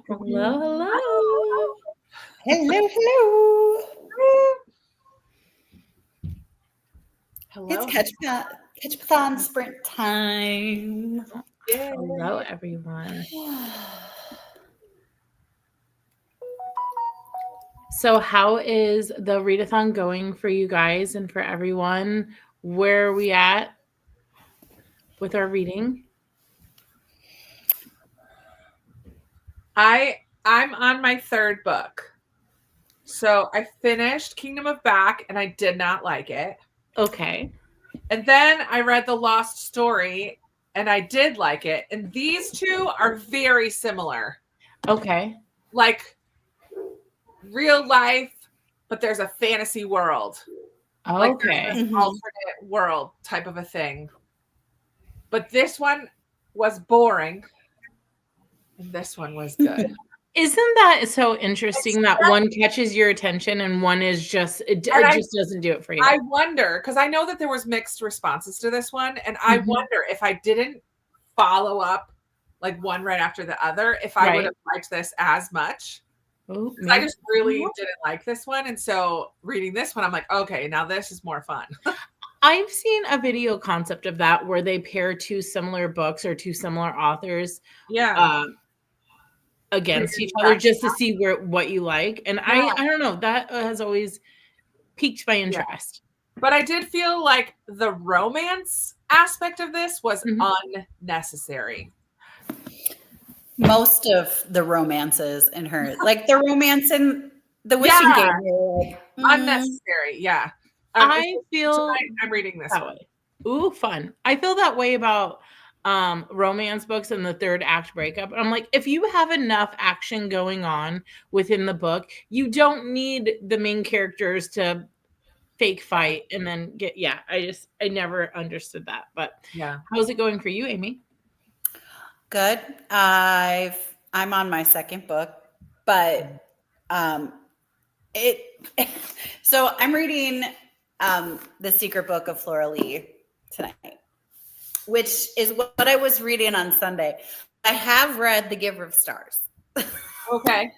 Hello, hello. Hello, hello. Hello. It's catch-a-thon sprint time. Yay. Hello, everyone. So how is the readathon going for you guys and for everyone? Where are we at with our reading? I'm on my third book. So I finished Kingdom of Back and I did not like it. Okay. And then I read The Lost Story and I did like it. And these two are very similar. Okay. Like real life, but there's a fantasy world. Like Okay. there's an alternate world type of a thing. But this one was boring. And this one was good. Isn't that so interesting that one catches your attention and one is just it just doesn't do it for you? I wonder, because I know that there was mixed responses to this one, and I wonder if I didn't follow up like one right after the other, if I would have liked this as much. Oh, I just really didn't like this one, and so reading this one, I'm like, okay, now this is more fun. I've seen a video concept of that where they pair two similar books or two similar authors. Yeah. Against each other just to see what you like. And I don't know, that has always piqued my interest. Yeah. But I did feel like the romance aspect of this was unnecessary. Most of the romances in her, like the romance in the Wishing Game, unnecessary. Yeah. I feel I'm reading this one. Ooh, fun. I feel that way about romance books and the third act breakup. I'm like, if you have enough action going on within the book, you don't need the main characters to fake fight and then get I never understood that. But yeah, how's it going for you, Amy? Good. I'm on my second book, but so I'm reading The Secret Book of Flora Lee tonight, which is what I was reading on Sunday. I have read The Giver of Stars. Okay.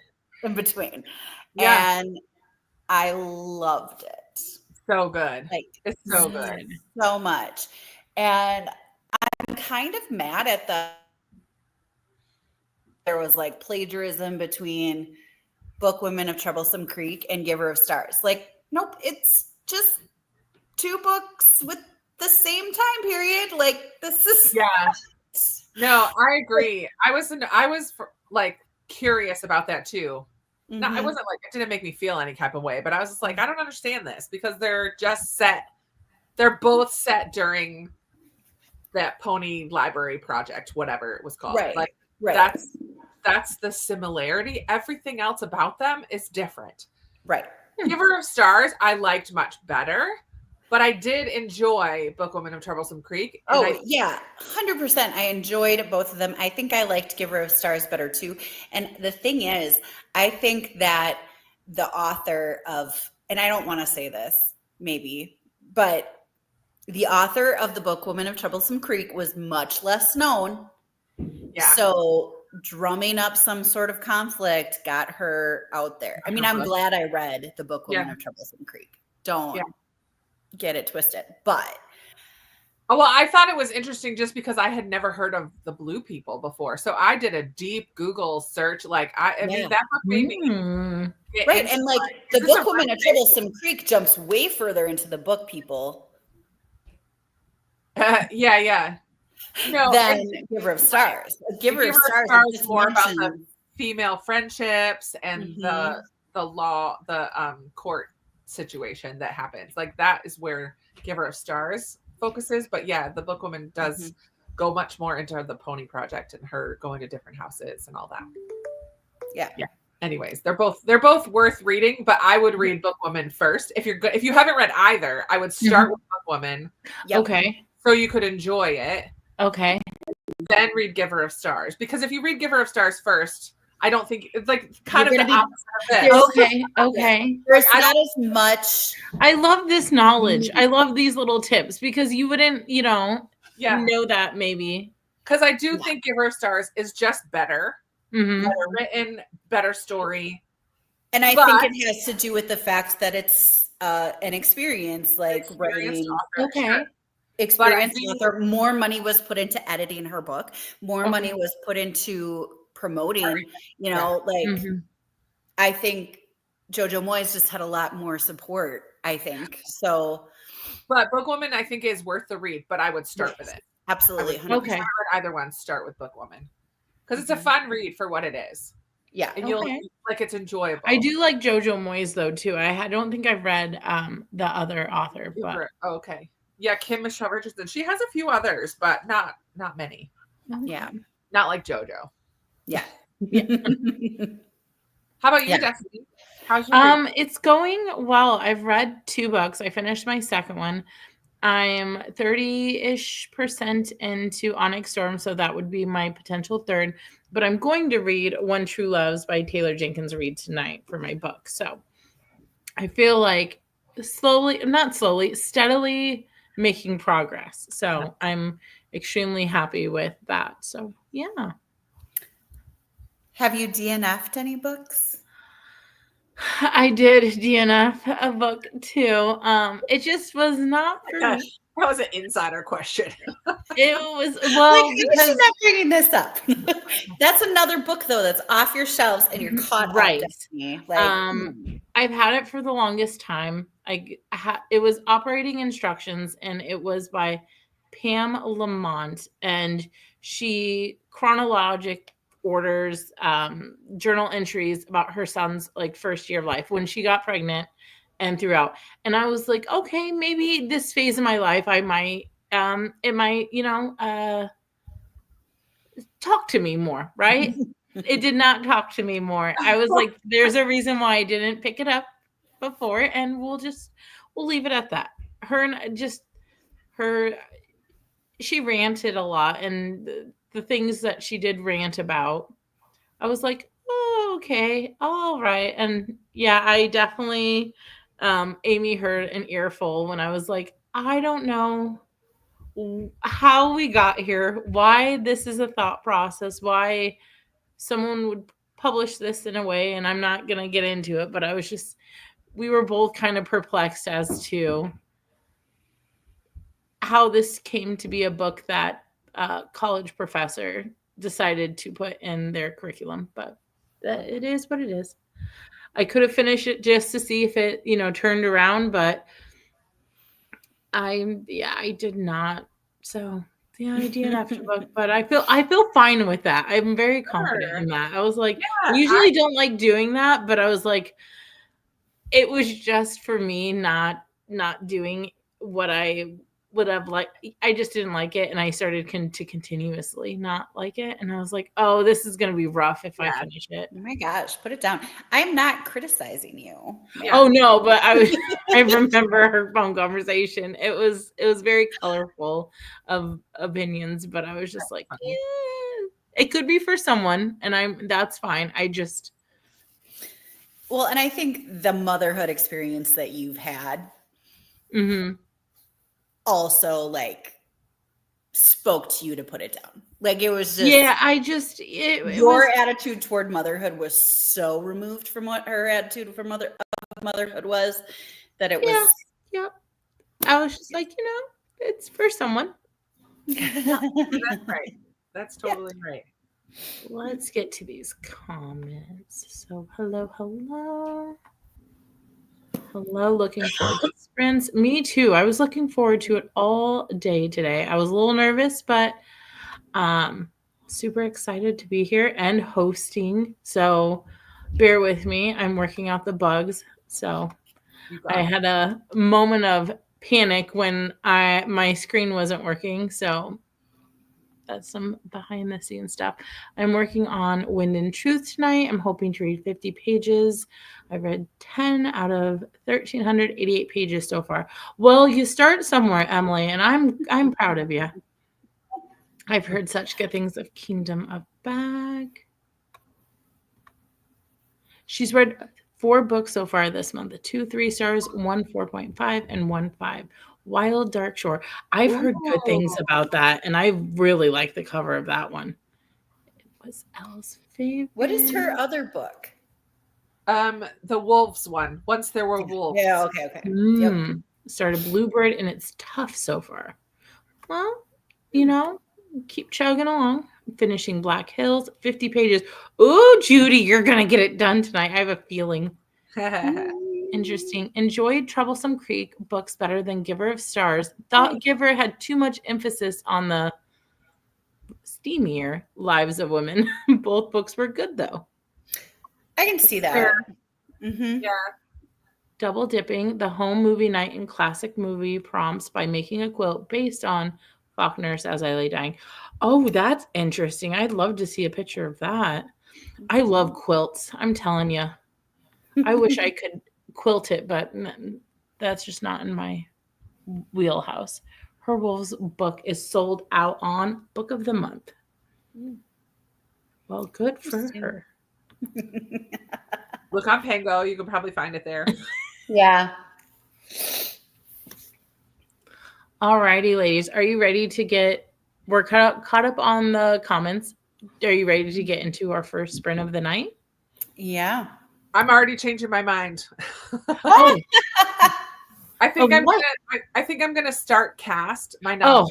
In between. Yeah. And I loved it. So good. Like, it's so good. So much. And I'm kind of mad at there was like plagiarism between Book Women of Troublesome Creek and Giver of Stars. Like, nope, it's just two books with the same time period. Like, this is no, I agree. I was like curious about that too. No, I wasn't like, it didn't make me feel any type of way, but I was just like, I don't understand this because they're both set during that Pony Library project, whatever it was called. Right. Like that's the similarity. Everything else about them is different. Right. Giver of Stars, I liked much better. But I did enjoy Book Woman of Troublesome Creek. Oh, 100%. I enjoyed both of them. I think I liked Giver of Stars better too. And the thing is, I think that the author of, and I don't want to say this, maybe, but the author of the Book Woman of Troublesome Creek was much less known. Yeah. So drumming up some sort of conflict got her out there. I mean, I'm glad I read the Book Woman of Troublesome Creek. Don't get it twisted, but I thought it was interesting just because I had never heard of the Blue People before, so I did a deep Google search. Like, I mean, that book made me right, and like the Book Woman of Troublesome Creek jumps way further into the Book People. No, than Giver of Stars. Giver of Stars is more about the female friendships and the law, the court situation that happens. Like, that is where Giver of Stars focuses. But yeah, the Book Woman does go much more into the Pony Project and her going to different houses and all that. Yeah. Anyways, they're both worth reading, but I would read Book Woman first. If you haven't read either, I would start with Book Woman. Okay. So you could enjoy it. Okay. Then read Giver of Stars, because if you read Giver of Stars first, I don't think it's like kind of the opposite of this. Okay. There's not as much. I love this knowledge. I love these little tips because you wouldn't, know that maybe. Because I do think Giver of Stars is just better. better written, better story. And I think it has to do with the fact that it's an experience, like writing. Author, Okay. sure. Experienced author. More money was put into editing her book. More money was put into promoting. You know, like I think JoJo Moyes just had a lot more support. I think so. But Bookwoman, I think, is worth the read. But I would start with it. Absolutely. Okay. Either one, start with Bookwoman because it's a fun read for what it is. Yeah, and you'll like it's enjoyable. I do like JoJo Moyes though too. I don't think I've read the other author, but okay, yeah, Kim Michelle Richardson. She has a few others, but not many. Yeah, not like JoJo. Yeah. How about you, Destiny? How's your read? It's going well. I've read 2 books. I finished my second one. I'm 30-ish% into Onyx Storm, so that would be my potential third. But I'm going to read One True Loves by Taylor Jenkins Reid tonight for my book. So I feel like steadily making progress. So I'm extremely happy with that. So yeah. Have you DNF'd any books? I did DNF a book too. It just was not for me. That was an insider question. It was because she's not bringing this up. That's another book though that's off your shelves and you're caught right. Like, I've had it for the longest time. It was Operating Instructions, and it was by Pam Lamont, and she chronologic orders journal entries about her son's like first year of life when she got pregnant and throughout. And I was like, okay, maybe this phase of my life I might it might, talk to me more, right? It did not talk to me more. I was like, there's a reason why I didn't pick it up before, and we'll leave it at that. She ranted a lot, and the things that she did rant about, I was like, oh, okay, all right. And yeah, I definitely Amy heard an earful when I was like, I don't know how we got here, why this is a thought process, why someone would publish this in a way, and I'm not going to get into it, but we were both kind of perplexed as to how this came to be a book that a college professor decided to put in their curriculum, but it is what it is. I could have finished it just to see if it, turned around, but I did not. So yeah, I did have to book, but I feel fine with that. I'm very confident in that. I was like, I usually don't like doing that, but I was like, it was just for me not doing what I would have liked. I just didn't like it, and I started to continuously not like it, and I was like, oh, this is going to be rough if I finish it. Oh my gosh, put it down. I'm not criticizing you. Yeah. Oh no, but I remember her phone conversation. It was very colorful of opinions, but I was just like, yeah, it could be for someone, and that's fine. Well, and I think the motherhood experience that you've had also like spoke to you to put it down. Like it was just your attitude toward motherhood was so removed from what her attitude for motherhood was that it was I was just like, it's for someone. That's right. That's totally right. Let's get to these comments. So hello, looking forward to sprints. Me too. I was looking forward to it all day today. I was a little nervous, but super excited to be here and hosting. So bear with me. I'm working out the bugs. So I had a moment of panic when my screen wasn't working. So that's some behind the scenes stuff. I'm working on Wind and Truth tonight. I'm hoping to read 50 pages. I've read 10 out of 1,388 pages so far. Well, you start somewhere, Emily, and I'm proud of you. I've heard such good things of Kingdom of Bag. She's read 4 books so far this month. 2 3 stars, 1 4.5, and 1 5. Wild Dark Shore. I've heard good things about that, and I really like the cover of that one. was Elle's favorite? What is her other book? The wolves one. Once there were wolves. Yeah, okay. Yep. Started Bluebird, and it's tough so far. Well, you know, keep chugging along. Finishing Black Hills, 50 pages. Ooh, Judy, you're gonna get it done tonight. I have a feeling. Interesting. Enjoyed Troublesome Creek books better than Giver of Stars. Thought Giver had too much emphasis on the steamier lives of women. Both books were good, though. I can see that. Mm-hmm. Yeah. Double dipping the home movie night and classic movie prompts by making a quilt based on Faulkner's As I Lay Dying. Oh, that's interesting. I'd love to see a picture of that. I love quilts. I'm telling you. I wish I could quilt it, but that's just not in my wheelhouse. Her Wolves book is sold out on Book of the Month. Well, good for her. Look on Pango. You can probably find it there. Yeah. All righty, ladies. Are you ready to get... We're caught up on the comments. Are you ready to get into our first sprint of the night? Yeah. I'm already changing my mind. Oh. I think I'm gonna start Cast my Oh.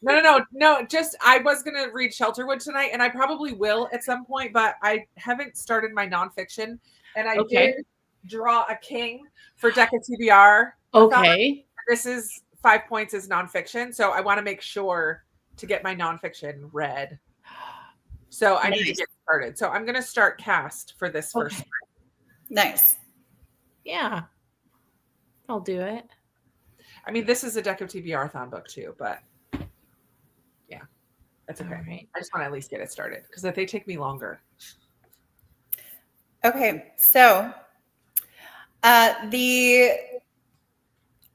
No. Just I was gonna read Shelterwood tonight, and I probably will at some point, but I haven't started my nonfiction, and I did draw a king for Deca TBR. Okay. This is 5 points as nonfiction, so I want to make sure to get my nonfiction read. So I need to get started. So I'm gonna start Cast for this first. Nice. Yeah. I'll do it. I mean, this is a Deck of TBR-thon book too, but yeah, that's okay. Right. I just want to at least get it started because if they take me longer. Okay, so the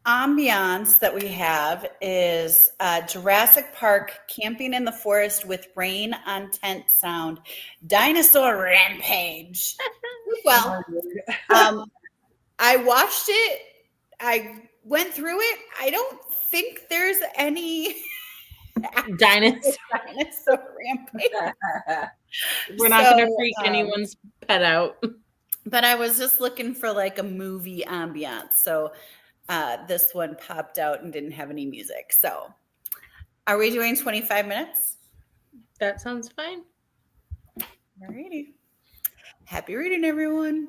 ambiance that we have is Jurassic Park, camping in the forest with rain on tent sound, dinosaur rampage. Well, I watched it. I went through it. I don't think there's any dinosaur rampage. We're not going to freak anyone's pet out. But I was just looking for like a movie ambiance. So this one popped out and didn't have any music. So are we doing 25 minutes? That sounds fine. All righty. Happy reading, everyone.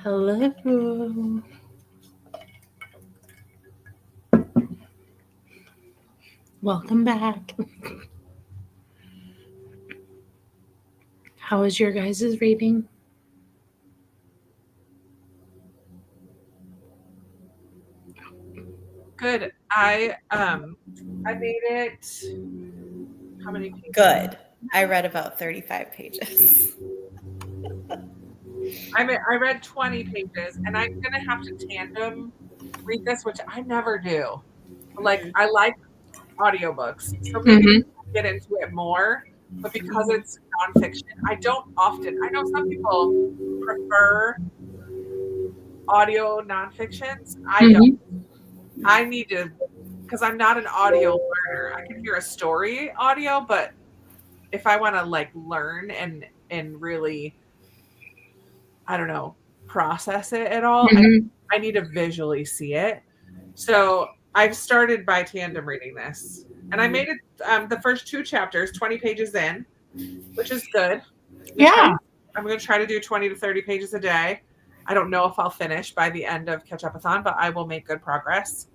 Hello. Welcome back. How was your guys' reading? Good. I made it. How many pages? Good. I read about 35 pages. I read 20 pages, and I'm gonna have to tandem read this, which I never do. Like I like audiobooks, so maybe I'll get into it more. But because it's nonfiction, I don't often. I know some people prefer audio nonfictions. I don't. I need to, because I'm not an audio learner. I can hear a story audio, but if I want to like learn and really, I don't know, process it at all, I need to visually see it. So I've started by tandem reading this, and I made it the first 2 chapters, 20 pages in, which is good. I'm going to try to do 20 to 30 pages a day. I don't know if I'll finish by the end of Catch-Up-a-thon, but I will make good progress.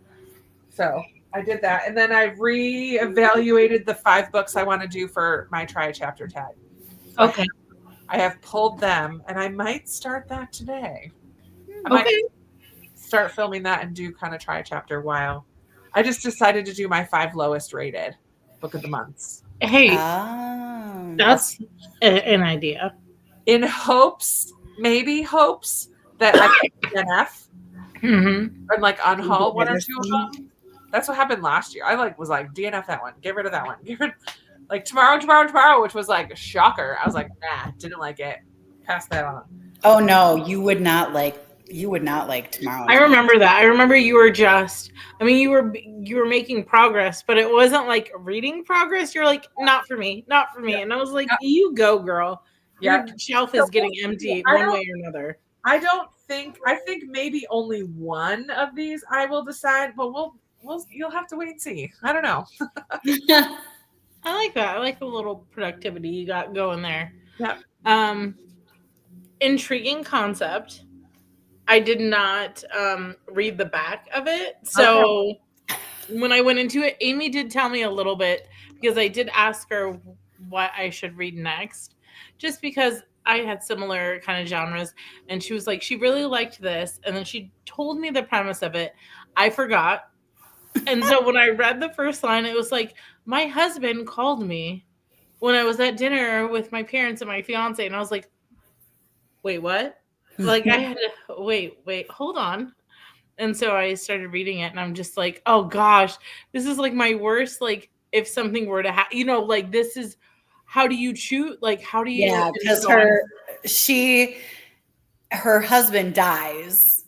So I did that. And then I reevaluated the 5 books I want to do for my Try a Chapter tag. So Okay. I have pulled them, and I might start that today. I might start filming that and do kind of Try a Chapter while I just decided to do my 5 lowest rated book of the months. Hey, that's an idea. In hopes, maybe hopes, that I can DNF and like unhaul 1 or 2 of them. That's what happened last year. I was like DNF that one, get rid of that one, get rid like tomorrow, which was like a shocker. I was like, nah, didn't like it. Pass that on. Oh no, you would not like tomorrow. I remember that. I remember you were just, I mean, you were making progress, but it wasn't like reading progress. You're like, not for me. And I was like, you go, girl. Your shelf is getting empty one way or another. I think maybe only one of these I will decide, but you'll have to wait and see. I don't know. I like that. I like the little productivity you got going there. Yeah. Intriguing concept. I did not read the back of it. So when I went into it, Amy did tell me a little bit, because I did ask her what I should read next, just because I had similar kind of genres. And she was like, she really liked this. And then she told me the premise of it. I forgot. And so when I read the first line, it was like, my husband called me when I was at dinner with my parents and my fiance. And I was like, wait, what? Like I had to wait, hold on. And so I started reading it, and I'm just like, oh gosh, this is like my worst, like if something were to happen, like this is, how do you choose? Like, how do you? Yeah, because her husband dies.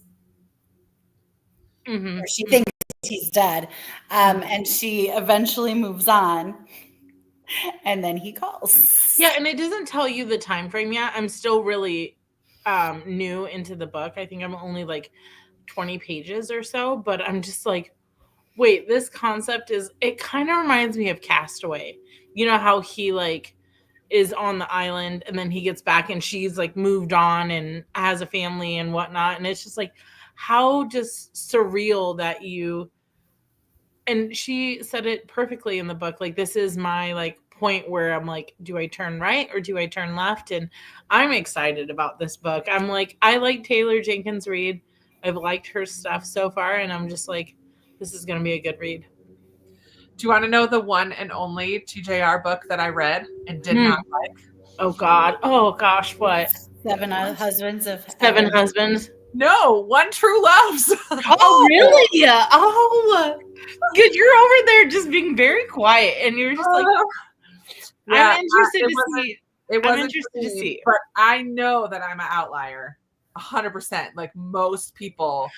Or she thinks he's dead. And she eventually moves on. And then he calls. Yeah, and it doesn't tell you the time frame yet. I'm still really new into the book. I think I'm only like 20 pages or so, but I'm just like, wait, this concept it kind of reminds me of Castaway. You know how he like is on the island and then he gets back and she's like moved on and has a family and whatnot. And it's just like, how just surreal that and she said it perfectly in the book. Like, this is my like point where I'm like, do I turn right or do I turn left? And I'm excited about this book. I'm like, I like Taylor Jenkins Reid. I've liked her stuff so far, and I'm just like, this is going to be a good read. Do you want to know the one and only TJR book that I read and did not like? Oh God. Oh gosh. What? Seven Husbands of Seven Husbands. No, One True Loves. Oh really? Yeah. Oh, good. You're over there just being very quiet, and you're just like, I'm interested to see. I'm interested to see. But I know that I'm an outlier. 100%. Like most people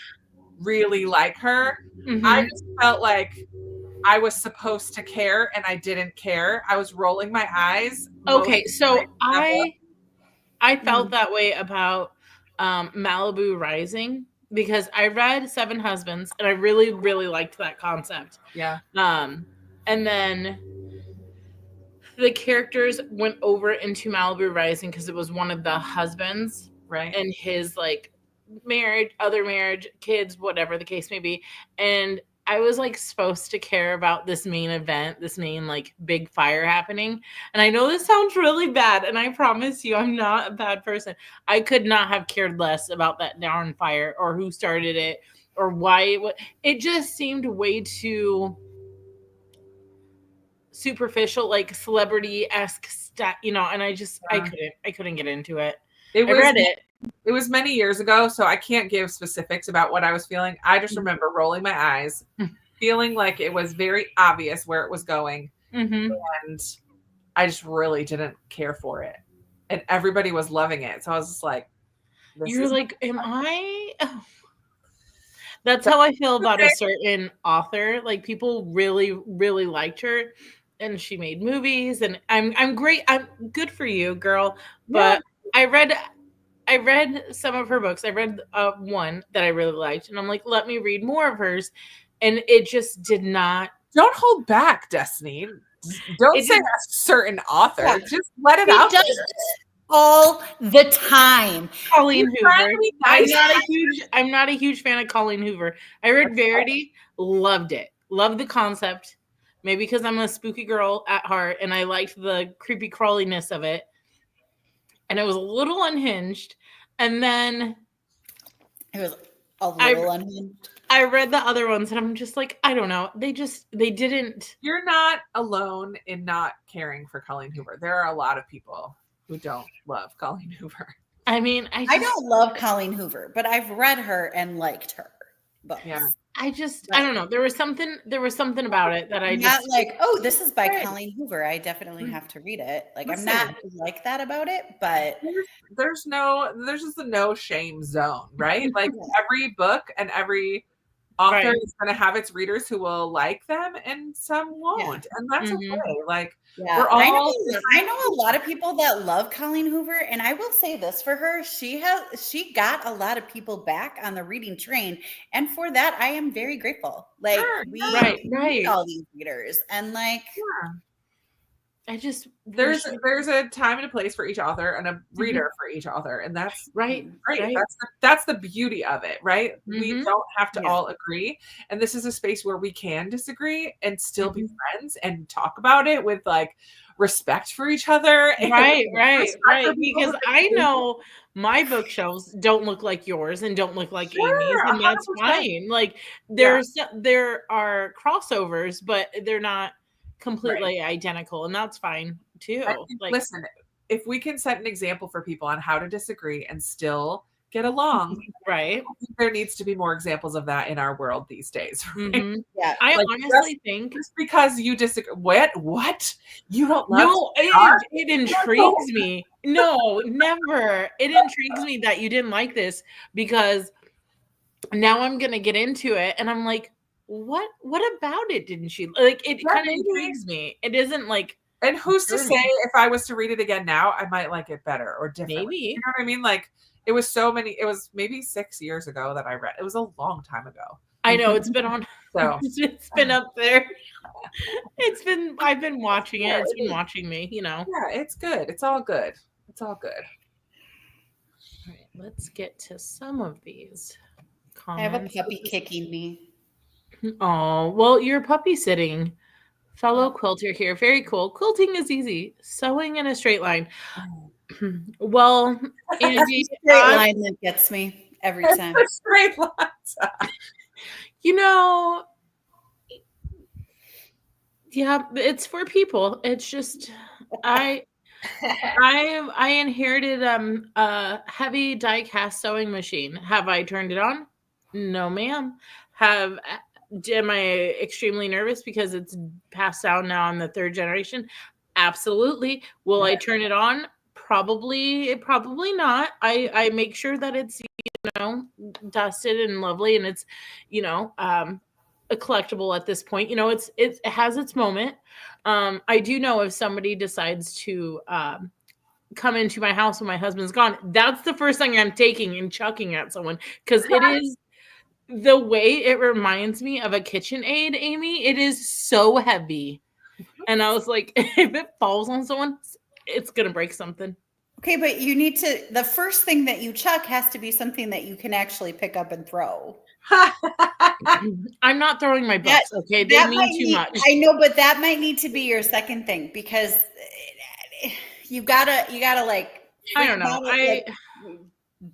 really like her. I just felt like I was supposed to care and I didn't care. I was rolling my eyes. Okay, so I felt that way about Malibu Rising, because I read Seven Husbands and I really, really liked that concept. Yeah. And then the characters went over into Malibu Rising because it was one of the husbands, right? And his like marriage, other marriage, kids, whatever the case may be. And I was like supposed to care about this main event, this main like big fire happening. And I know this sounds really bad, and I promise you I'm not a bad person. I could not have cared less about that darn fire or who started it or why it just seemed way too superficial, like celebrity-esque stuff, and I just I couldn't get into it. I read it. It was many years ago, so I can't give specifics about what I was feeling. I just remember rolling my eyes, feeling like it was very obvious where it was going. And I just really didn't care for it. And everybody was loving it. So I was just like, you're like, am I? Oh. That's how I feel about a certain author. Like people really, really liked her, and she made movies, and I'm great. I'm good for you, girl. But I read some of her books. I read one that I really liked, and I'm like, let me read more of hers, and it just did not. Don't hold back, Destiny. Don't say a certain author. Yeah. Just let it out. All the time. Colleen Hoover. I'm not a huge fan of Colleen Hoover. I read Verity, loved it. Loved the concept. Maybe because I'm a spooky girl at heart and I liked the creepy crawliness of it. And it was a little unhinged. And then it was a little unhinged. I read the other ones and I'm just like, I don't know. They didn't. You're not alone in not caring for Colleen Hoover. There are a lot of people who don't love Colleen Hoover. I mean, I don't love Colleen Hoover, but I've read her and liked her books. Yeah. I don't know. There was something about it that I just not like, oh, this is by Colleen Hoover. I definitely have to read it. Like I'm not like that about it, but there's just a no shame zone, right? Like every book and every author is going to have its readers who will like them and some won't, and that's okay. Like we're all. I know a lot of people that love Colleen Hoover, and I will say this for her: she got a lot of people back on the reading train, and for that I am very grateful. Like we need all these readers, and like. Yeah. I just there's a time and a place for each author and a reader for each author, and that's great. That's the beauty of it, right? We don't have to all agree, and this is a space where we can disagree and still be friends and talk about it with like respect for each other. Right. Because I know my bookshelves don't look like yours and don't look like Amy's, and that's 100%. Fine. Like there are crossovers, but they're not completely identical, and that's fine too. Like, listen, if we can set an example for people on how to disagree and still get along, right? I think there needs to be more examples of that in our world these days. Right? Yeah, I honestly think just because you disagree, what you don't love? No, it intrigues me. No, never. It intrigues me that you didn't like this because now I'm gonna get into it, and I'm like. What about it didn't she like? It kind of intrigues me. It isn't like, and who's to say if I was to read it again now, I might like it better or different. Maybe, you know what I mean? Like it was maybe 6 years ago that I read. It was a long time ago. I know it's been on. So it's been up there. I've been watching it. It's been watching me. Yeah, it's good. It's all good. All right, let's get to some of these comments. I have a puppy kicking me. Oh, well, you're puppy sitting. Fellow quilter here. Very cool. Quilting is easy. Sewing in a straight line. Well, Angie, straight line that gets me every time. Straight lines. Yeah, it's for people. It's just I inherited a heavy die cast sewing machine. Have I turned it on? No, ma'am. Am I extremely nervous because it's passed down now on the third generation? Absolutely. Will I turn it on? Probably not. I make sure that it's dusted and lovely, and it's a collectible at this point. It has its moment. I do know if somebody decides to come into my house when my husband's gone, that's the first thing I'm taking and chucking at someone because it is. The way it reminds me of a KitchenAid, Amy, it is so heavy. And I was like, if it falls on someone, it's going to break something. Okay, but you need to, the first thing that you chuck has to be something that you can actually pick up and throw. I'm not throwing my books, okay? They mean too much. I know, but that might need to be your second thing because you gotta like, I don't know. like,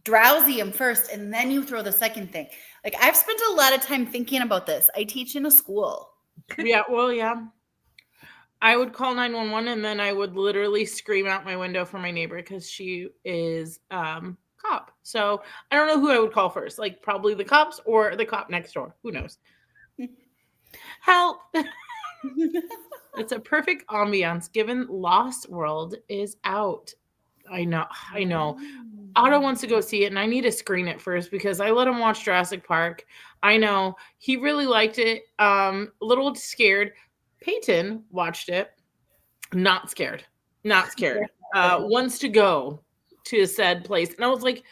drowsy them first and then you throw the second thing. Like I've spent a lot of time thinking about this. I teach in a school. Yeah, well, yeah. I would call 911 and then I would literally scream out my window for my neighbor because she is cop. So I don't know who I would call first. Like probably the cops or the cop next door. Who knows? Help. It's a perfect ambiance given Lost World is out. I know. Otto wants to go see it and I need to screen it first because I let him watch Jurassic Park. I know he really liked it. A little scared. Peyton watched it. Not scared. Wants to go to said place. And I was like,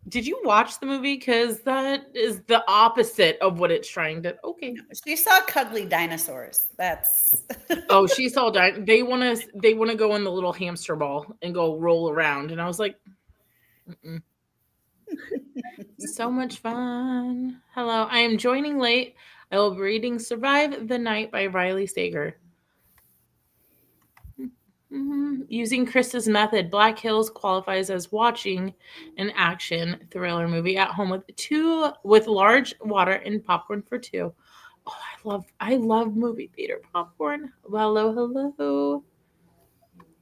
did you watch the movie? Because that is the opposite of what it's trying to. Okay. She saw cuddly dinosaurs. That's Oh, she saw they want to go in the little hamster ball and go roll around. And I was like, mm-mm. So much fun. Hello, I am joining late. I will be reading Survive the Night by Riley Sager. Using Krista's method, Black Hills qualifies as watching an action thriller movie at home with large water and popcorn for two. Oh, I love movie theater popcorn. Hello.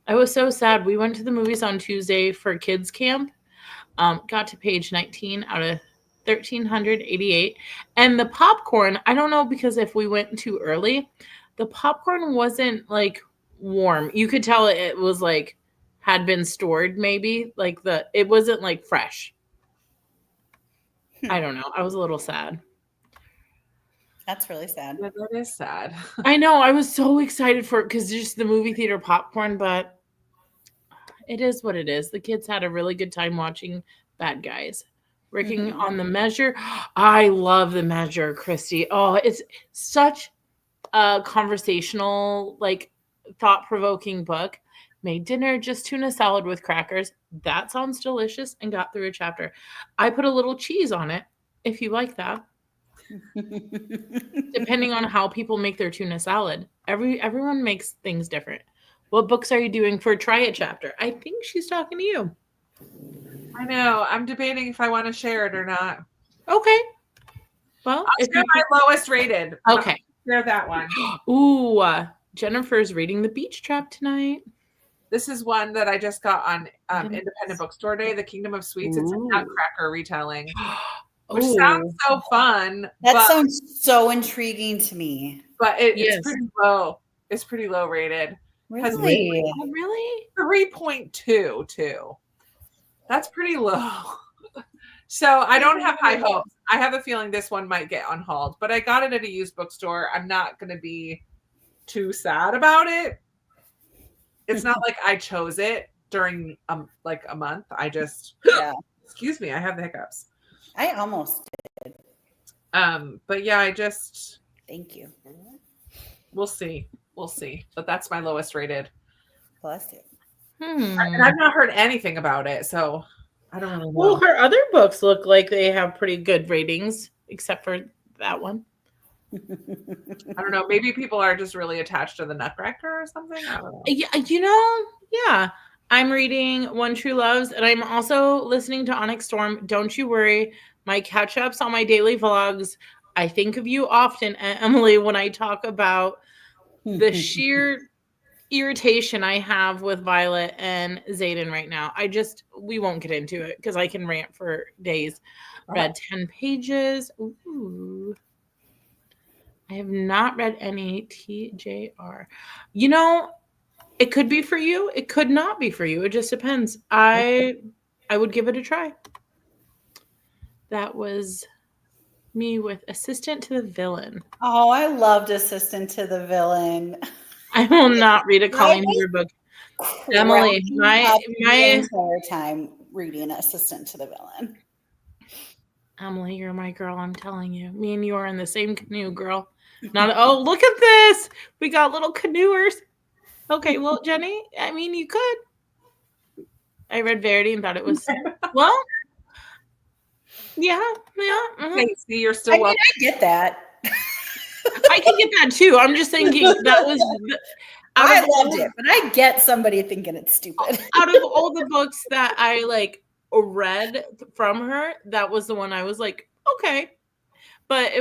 I was so sad. We went to the movies on Tuesday for kids camp. Got to page 19 out of 1,388. And the popcorn, I don't know because if we went too early, the popcorn wasn't like warm. You could tell it was like had been stored maybe. Like it wasn't like fresh. I don't know. I was a little sad. That's really sad. Yeah, that is sad. I know. I was so excited for it because just the movie theater popcorn, but it is what it is. The kids had a really good time watching Bad Guys. Working on The Measure. I love The Measure, Christy. Oh, it's such a conversational, like thought-provoking book. Made dinner, just tuna salad with crackers. That sounds delicious and got through a chapter. I put a little cheese on it, if you like that. Depending on how people make their tuna salad. Everyone makes things different. What books are you doing for Try It chapter? I think she's talking to you. I know. I'm debating if I want to share it or not. Okay. Well, I'll share my lowest rated. Okay. I'll share that one. Ooh, Jennifer's reading The Beach Trap tonight. This is one that I just got on Independent Bookstore Day, The Kingdom of Sweets. It's a Nutcracker retelling, which sounds so fun. That sounds so intriguing to me. But it's pretty low. It's pretty low rated. Really? 3.2 too. That's pretty low. So I don't have high hopes. I have a feeling this one might get unhauled, but I got it at a used bookstore. I'm not going to be too sad about it. It's not like I chose it during like a month. I just excuse me, I have the hiccups. I almost did. But yeah, I just thank you. We'll see. But that's my lowest rated. Bless you. And I've not heard anything about it, so I don't really know. Well, her other books look like they have pretty good ratings, except for that one. I don't know. Maybe people are just really attached to the Nutcracker or something. I don't know. Yeah. I'm reading One True Loves, and I'm also listening to Onyx Storm. Don't you worry. My catch-ups on my daily vlogs. I think of you often, Emily, when I talk about the sheer irritation I have with Violet and Xaden right now. We won't get into it because I can rant for days. Read 10 pages. Ooh. I have not read any TJR. It could be for you. It could not be for you. It just depends. I would give it a try. That was me with Assistant to the Villain. Oh, I loved Assistant to the Villain. I will not read a Colleen Hoover book. Emily, my entire time reading Assistant to the Villain. Emily, you're my girl. I'm telling you. Me and you are in the same canoe, girl. Look at this. We got little canoers. Okay, well, Jenny, I mean, you could. I read Verity and thought it was well. Yeah. Okay, see, you're still I mean, welcome. I get that. I can get that too. I'm just thinking that was I loved it, but I get somebody thinking it's stupid. out of all the books that I like read from her, that was the one I was like, okay. But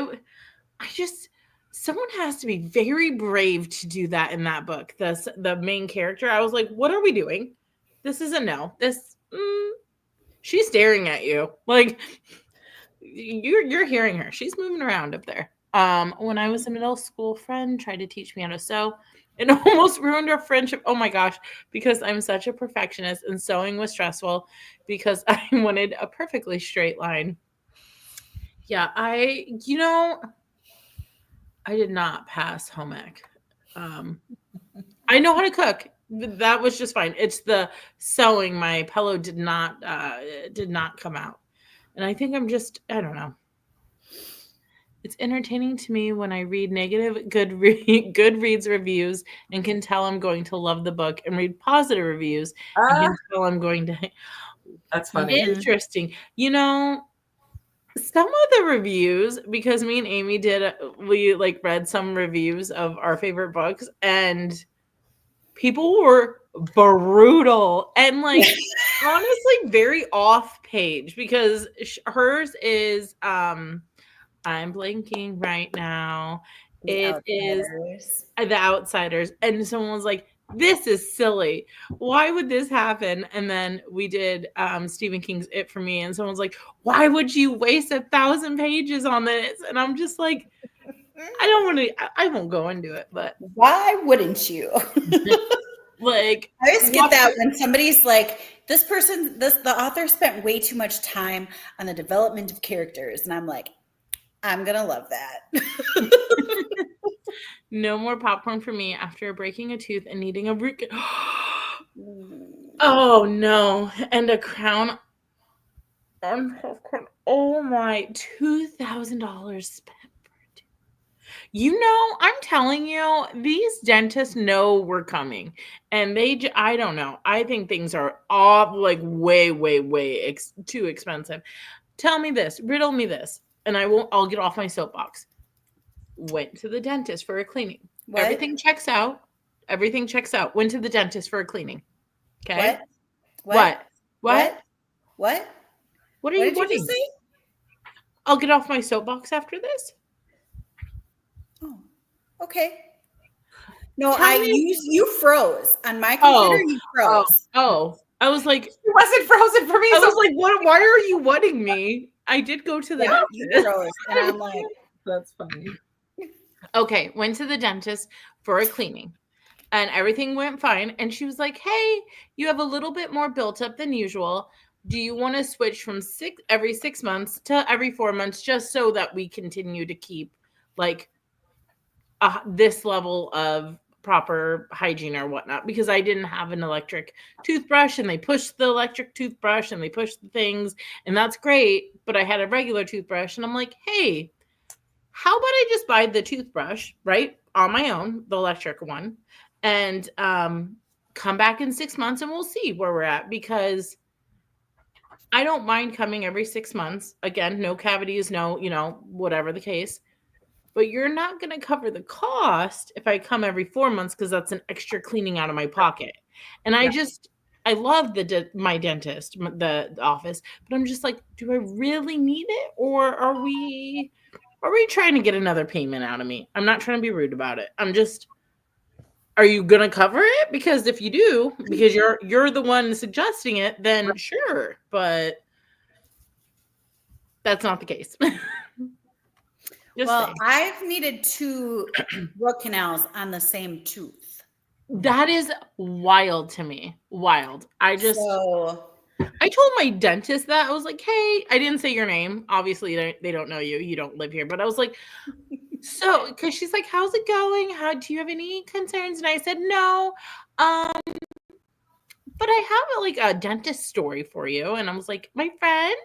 someone has to be very brave to do that in that book. The main character, I was like, what are we doing? This is a no. She's staring at you. Like you're hearing her. She's moving around up there. When I was in middle school, a friend tried to teach me how to sew. It almost ruined our friendship. Oh my gosh, because I'm such a perfectionist and sewing was stressful because I wanted a perfectly straight line. Yeah, I did not pass home ec. I know how to cook. That was just fine. It's the sewing. My pillow did not come out. And I think I don't know. It's entertaining to me when I read negative Goodreads reviews and can tell I'm going to love the book, and read positive reviews and can tell I'm going to. That's funny. Interesting. Some of the reviews, because me and Amy we like read some reviews of our favorite books, and people were brutal and like honestly very off page, because hers is I'm blanking right now. It is The Outsiders, and someone was like, this is silly. Why would this happen? And then we did Stephen King's It for Me, and someone's like, why would you waste 1,000 pages on this? And I'm just like, I won't go into it, but why wouldn't you? Like, I always get that when somebody's like, the author spent way too much time on the development of characters, and I'm like, I'm gonna love that. No more popcorn for me after breaking a tooth and needing a root. Oh no! And a crown on popcorn. Oh my! $2,000 spent. I'm telling you, these dentists know we're coming, and I don't know. I think things are all like way, way, way too expensive. Tell me this, riddle me this, and I'll get off my soapbox. Went to the dentist for a cleaning. What? Everything checks out. Went to the dentist for a cleaning. Okay. What? What are you wanting? Say? I'll get off my soapbox after this. Oh, okay. No, you froze on my computer. You froze. Oh, I was like, it wasn't frozen for me. I was like, what? Why are you wanting me? I did go to the dentist. You froze, and I'm like, that's funny. Okay, went to the dentist for a cleaning, and everything went fine. And she was like, hey, you have a little bit more built up than usual. Do you want to switch from every 6 months to every 4 months, just so that we continue to keep like this level of proper hygiene or whatnot? Because I didn't have an electric toothbrush, and they pushed the electric toothbrush and they pushed the things, and that's great. But I had a regular toothbrush, and I'm like, hey, how about I just buy the toothbrush, right, on my own, the electric one, and come back in 6 months and we'll see where we're at, because I don't mind coming every 6 months. Again, no cavities, no, whatever the case. But you're not going to cover the cost if I come every 4 months, because that's an extra cleaning out of my pocket. And I love my dentist, the office, but I'm just like, do I really need it? Or are we trying to get another payment out of me? I'm not trying to be rude about it. I'm just, are you going to cover it? Because if you do, because you're the one suggesting it, then sure. But that's not the case. Well, I've needed 2 root canals on the same tooth. That is wild to me. Wild. I told my dentist that. I was like, hey, I didn't say your name. Obviously, they don't know you. You don't live here. But I was like, so, because she's like, how's it going? Do you have any concerns? And I said, no. But I have like a dentist story for you. And I was like, my friend,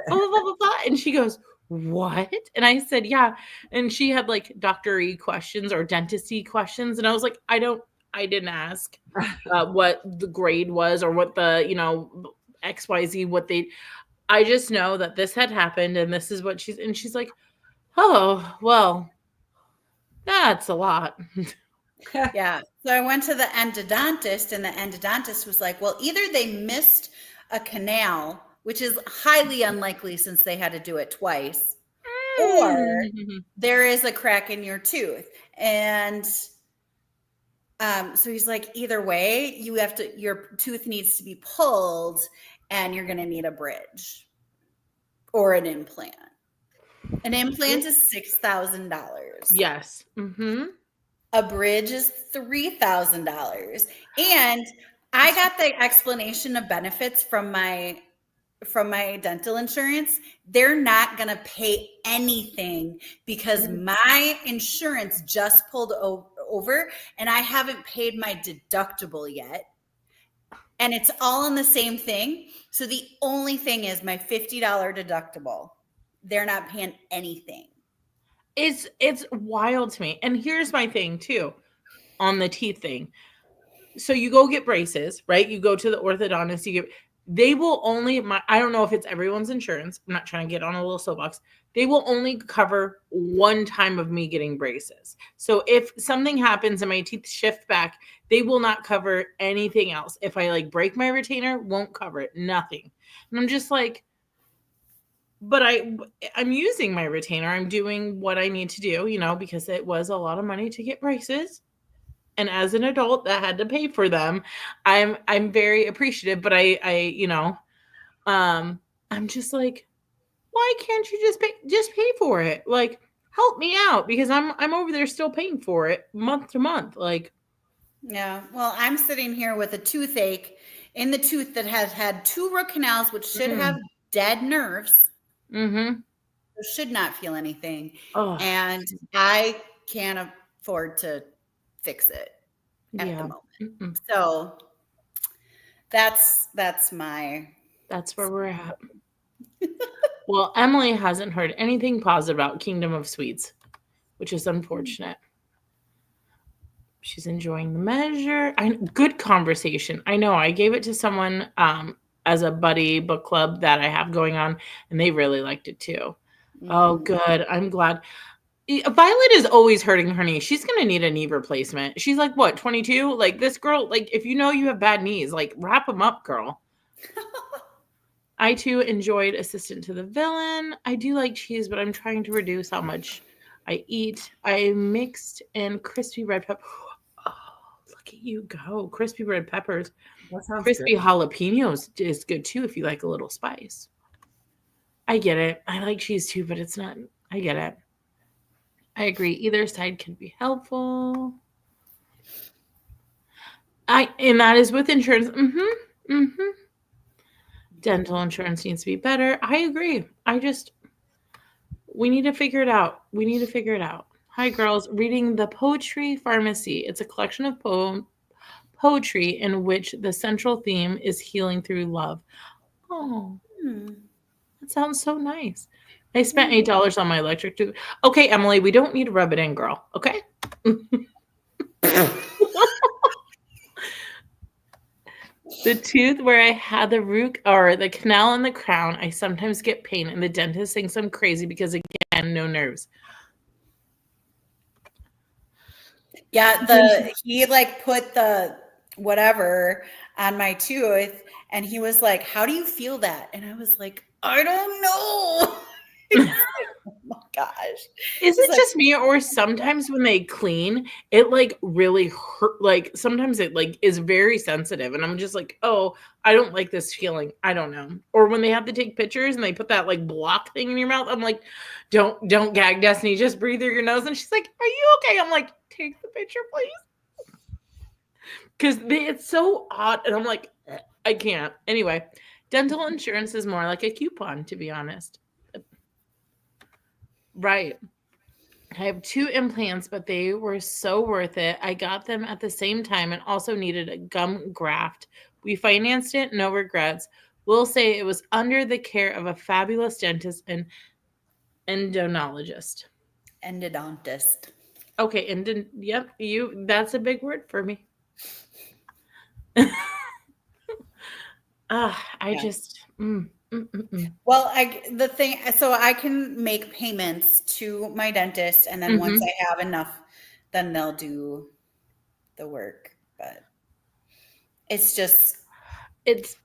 blah, blah, blah, blah, blah. And she goes, what? And I said, yeah. And she had like doctor-y questions or dentist-y questions. And I was like, I didn't ask what the grade was or what the, XYZ what they I just know that this had happened and this is what she's like, "Oh, well, that's a lot." Yeah. So I went to the endodontist, and the endodontist was like, well, either they missed a canal, which is highly unlikely since they had to do it twice, or Mm. there is a crack in your tooth. And so he's like, either way, your tooth needs to be pulled, and you're going to need a bridge or an implant. An implant is $6,000. Yes. Mhm. A bridge is $3,000. And I got the explanation of benefits from my dental insurance. They're not going to pay anything because my insurance just pulled over and I haven't paid my deductible yet. And it's all in the same thing. So the only thing is my $50 deductible. They're not paying anything. It's wild to me. And here's my thing too on the teeth thing. So you go get braces, right? You go to the orthodontist, they will only I don't know if it's everyone's insurance. I'm not trying to get on a little soapbox. They will only cover one time of me getting braces. So if something happens and my teeth shift back, they will not cover anything else. If I like break my retainer, won't cover it, nothing. And I'm just like, but I'm using my retainer. I'm doing what I need to do, because it was a lot of money to get braces. And as an adult that had to pay for them, I'm very appreciative, but I'm just like, why can't you just pay for it? Like, help me out because I'm over there still paying for it month to month. Like, yeah, well, I'm sitting here with a toothache in the tooth that has had 2 root canals, which should have dead nerves. Mm-hmm. Should not feel anything. Oh. And I can't afford to fix it at the moment. Mm-mm. So that's where we're at. Well, Emily hasn't heard anything positive about Kingdom of Sweets, which is unfortunate. She's enjoying the measure. Good conversation. I know I gave it to someone as a buddy book club that I have going on, and they really liked it too. Mm-hmm. Oh, good. I'm glad. Violet is always hurting her knee. She's going to need a knee replacement. She's like, what, 22? Like, this girl, like, if you know you have bad knees, like, wrap them up, girl. I, too, enjoyed Assistant to the Villain. I do like cheese, but I'm trying to reduce how much I eat. I mixed in crispy red pepper. Oh, look at you go. Crispy red peppers. Crispy good. Jalapenos is good, too, if you like a little spice. I get it. I like cheese, too, but it's not. I get it. I agree. Either side can be helpful. And that is with insurance. Mm-hmm. Mm-hmm. Dental insurance needs to be better. I agree. We need to figure it out. Hi, girls. Reading The Poetry Pharmacy. It's a collection of poetry in which the central theme is healing through love. Oh, that sounds so nice. I spent $8 on my electric tooth. Okay, Emily, we don't need to rub it in, girl. Okay? The tooth where I had the root or the canal in the crown, I sometimes get pain, and the dentist thinks I'm crazy because, again, no nerves. Yeah, he like put the whatever on my tooth, and he was like, "How do you feel that?" And I was like, "I don't know." Oh my gosh. Is it just me, or sometimes when they clean, it like really hurt? Like sometimes it like is very sensitive, and I'm just like, oh, I don't like this feeling. I don't know. Or when they have to take pictures and they put that like block thing in your mouth, I'm like, don't gag, Destiny. Just breathe through your nose. And she's like, are you okay? I'm like, take the picture, please, because it's so hot, and I'm like, I can't. Anyway, dental insurance is more like a coupon, to be honest. Right. I have 2 implants, but they were so worth it. I got them at the same time and also needed a gum graft. We financed it, no regrets. We'll say it was under the care of a fabulous dentist and endodontist. Endodontist. Okay, yep, that's a big word for me. I Yeah. just Well, the thing, so I can make payments to my dentist, and then once I have enough, then they'll do the work. But it's just, it's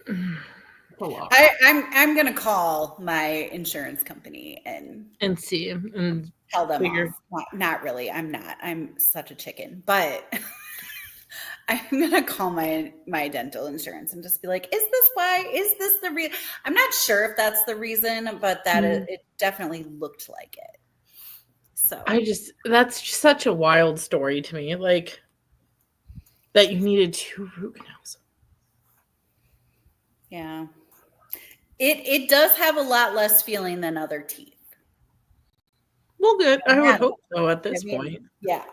a lot. I'm gonna call my insurance company And see and tell them figure. off. Not really. I'm not. I'm such a chicken, but I'm gonna call my dental insurance and just be like, "Is this why? Is this the reason?" I'm not sure if that's the reason, but it definitely looked like it. So That's such a wild story to me. Like that you needed 2 root canals. yeah, it does have a lot less feeling than other teeth. Well, good. I would hope so at this point. Yeah.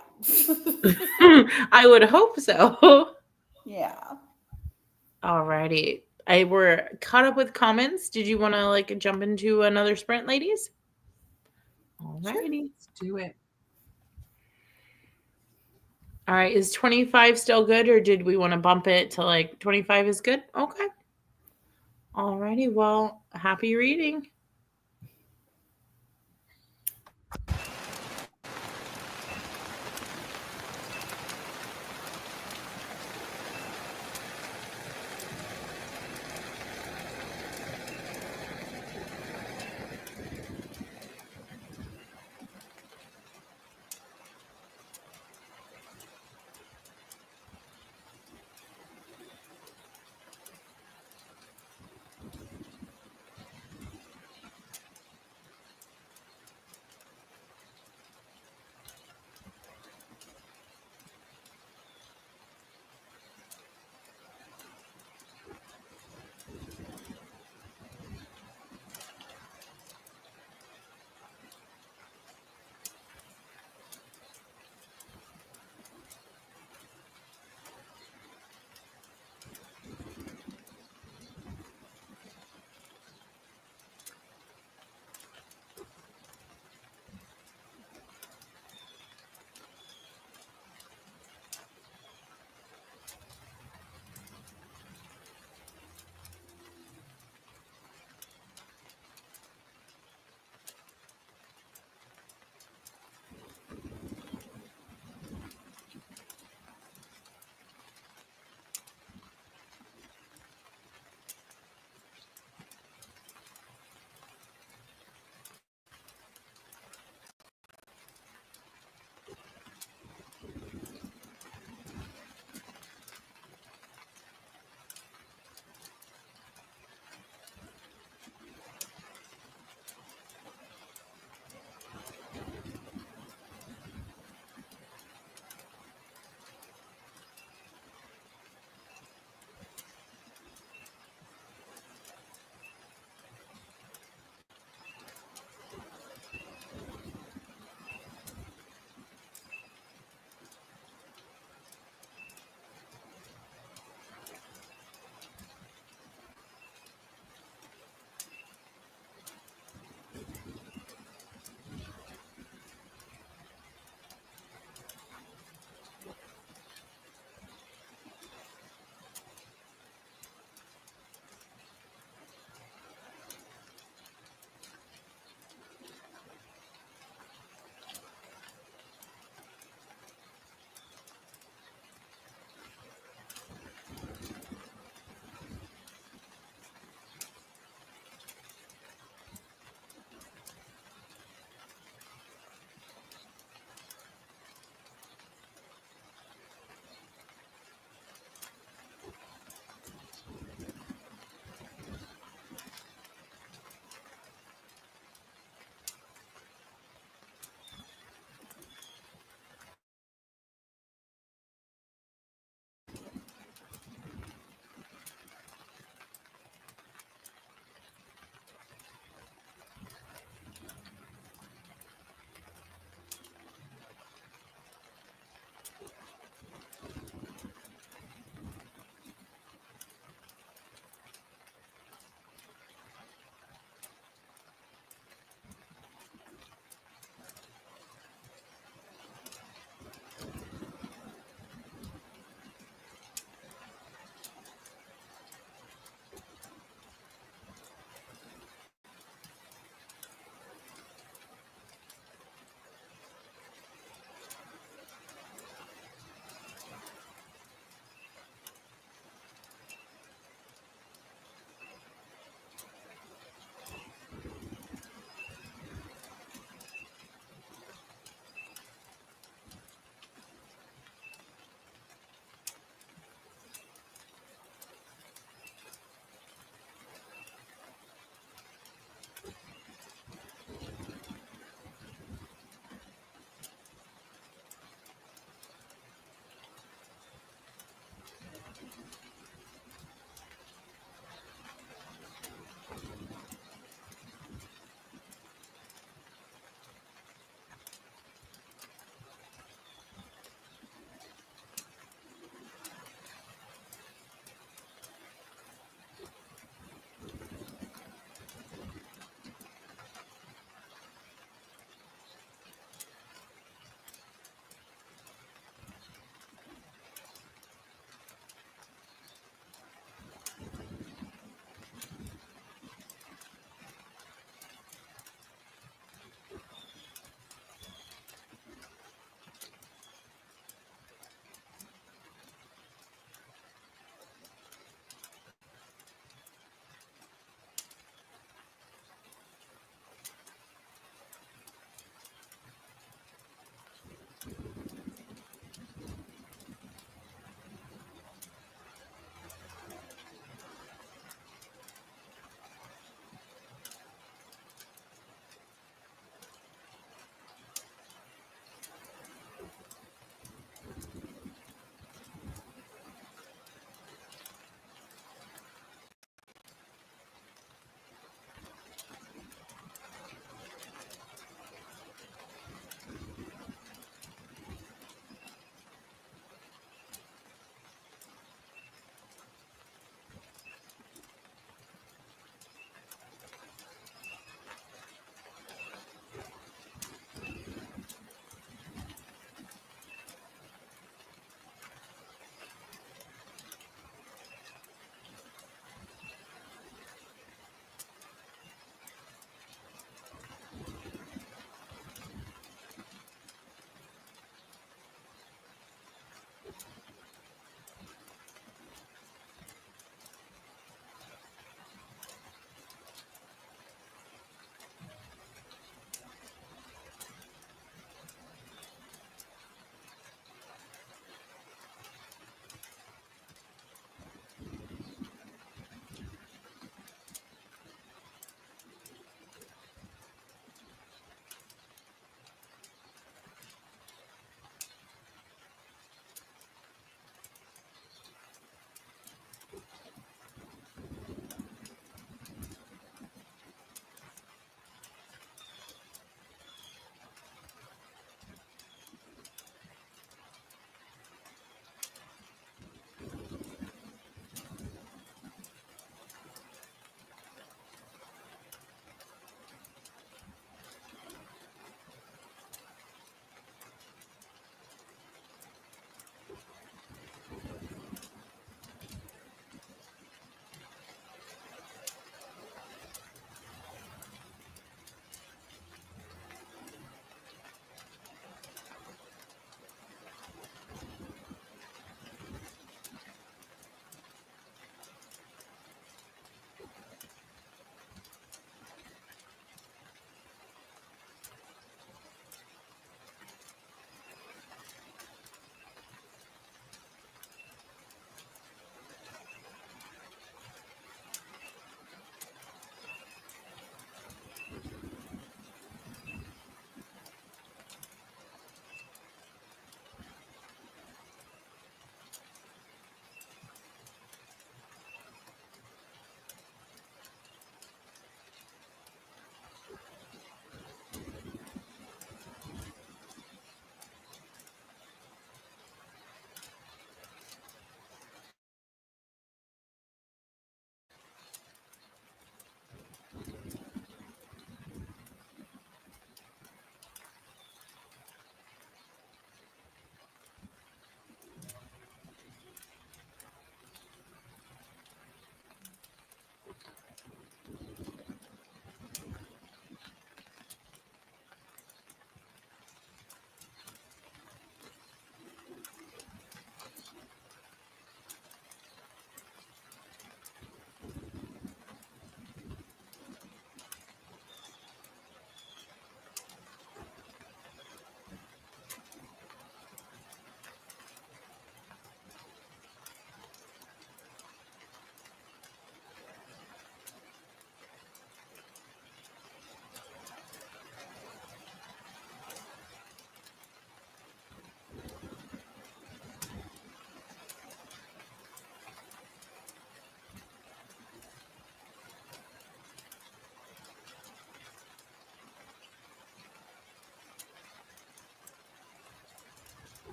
I would hope so. Yeah. Alrighty. We're caught up with comments. Did you want to like jump into another sprint, ladies? Alrighty. Sure. Let's do it. All right. Is 25 still good, or did we want to bump it to like 25 is good? Okay. Alrighty. Well, happy reading.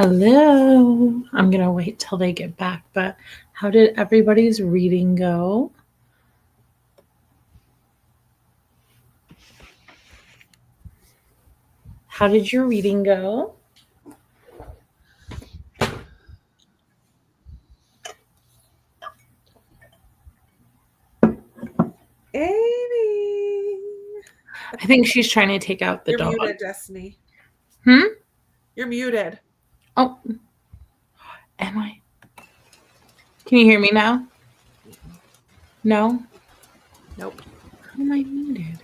Hello. I'm going to wait till they get back, but how did everybody's reading go? How did your reading go? Amy. I think she's trying to take out the You're dog. muted, Destiny. Hmm? You're muted. Oh. Am I? Can you hear me now? No? Nope. How am I muted?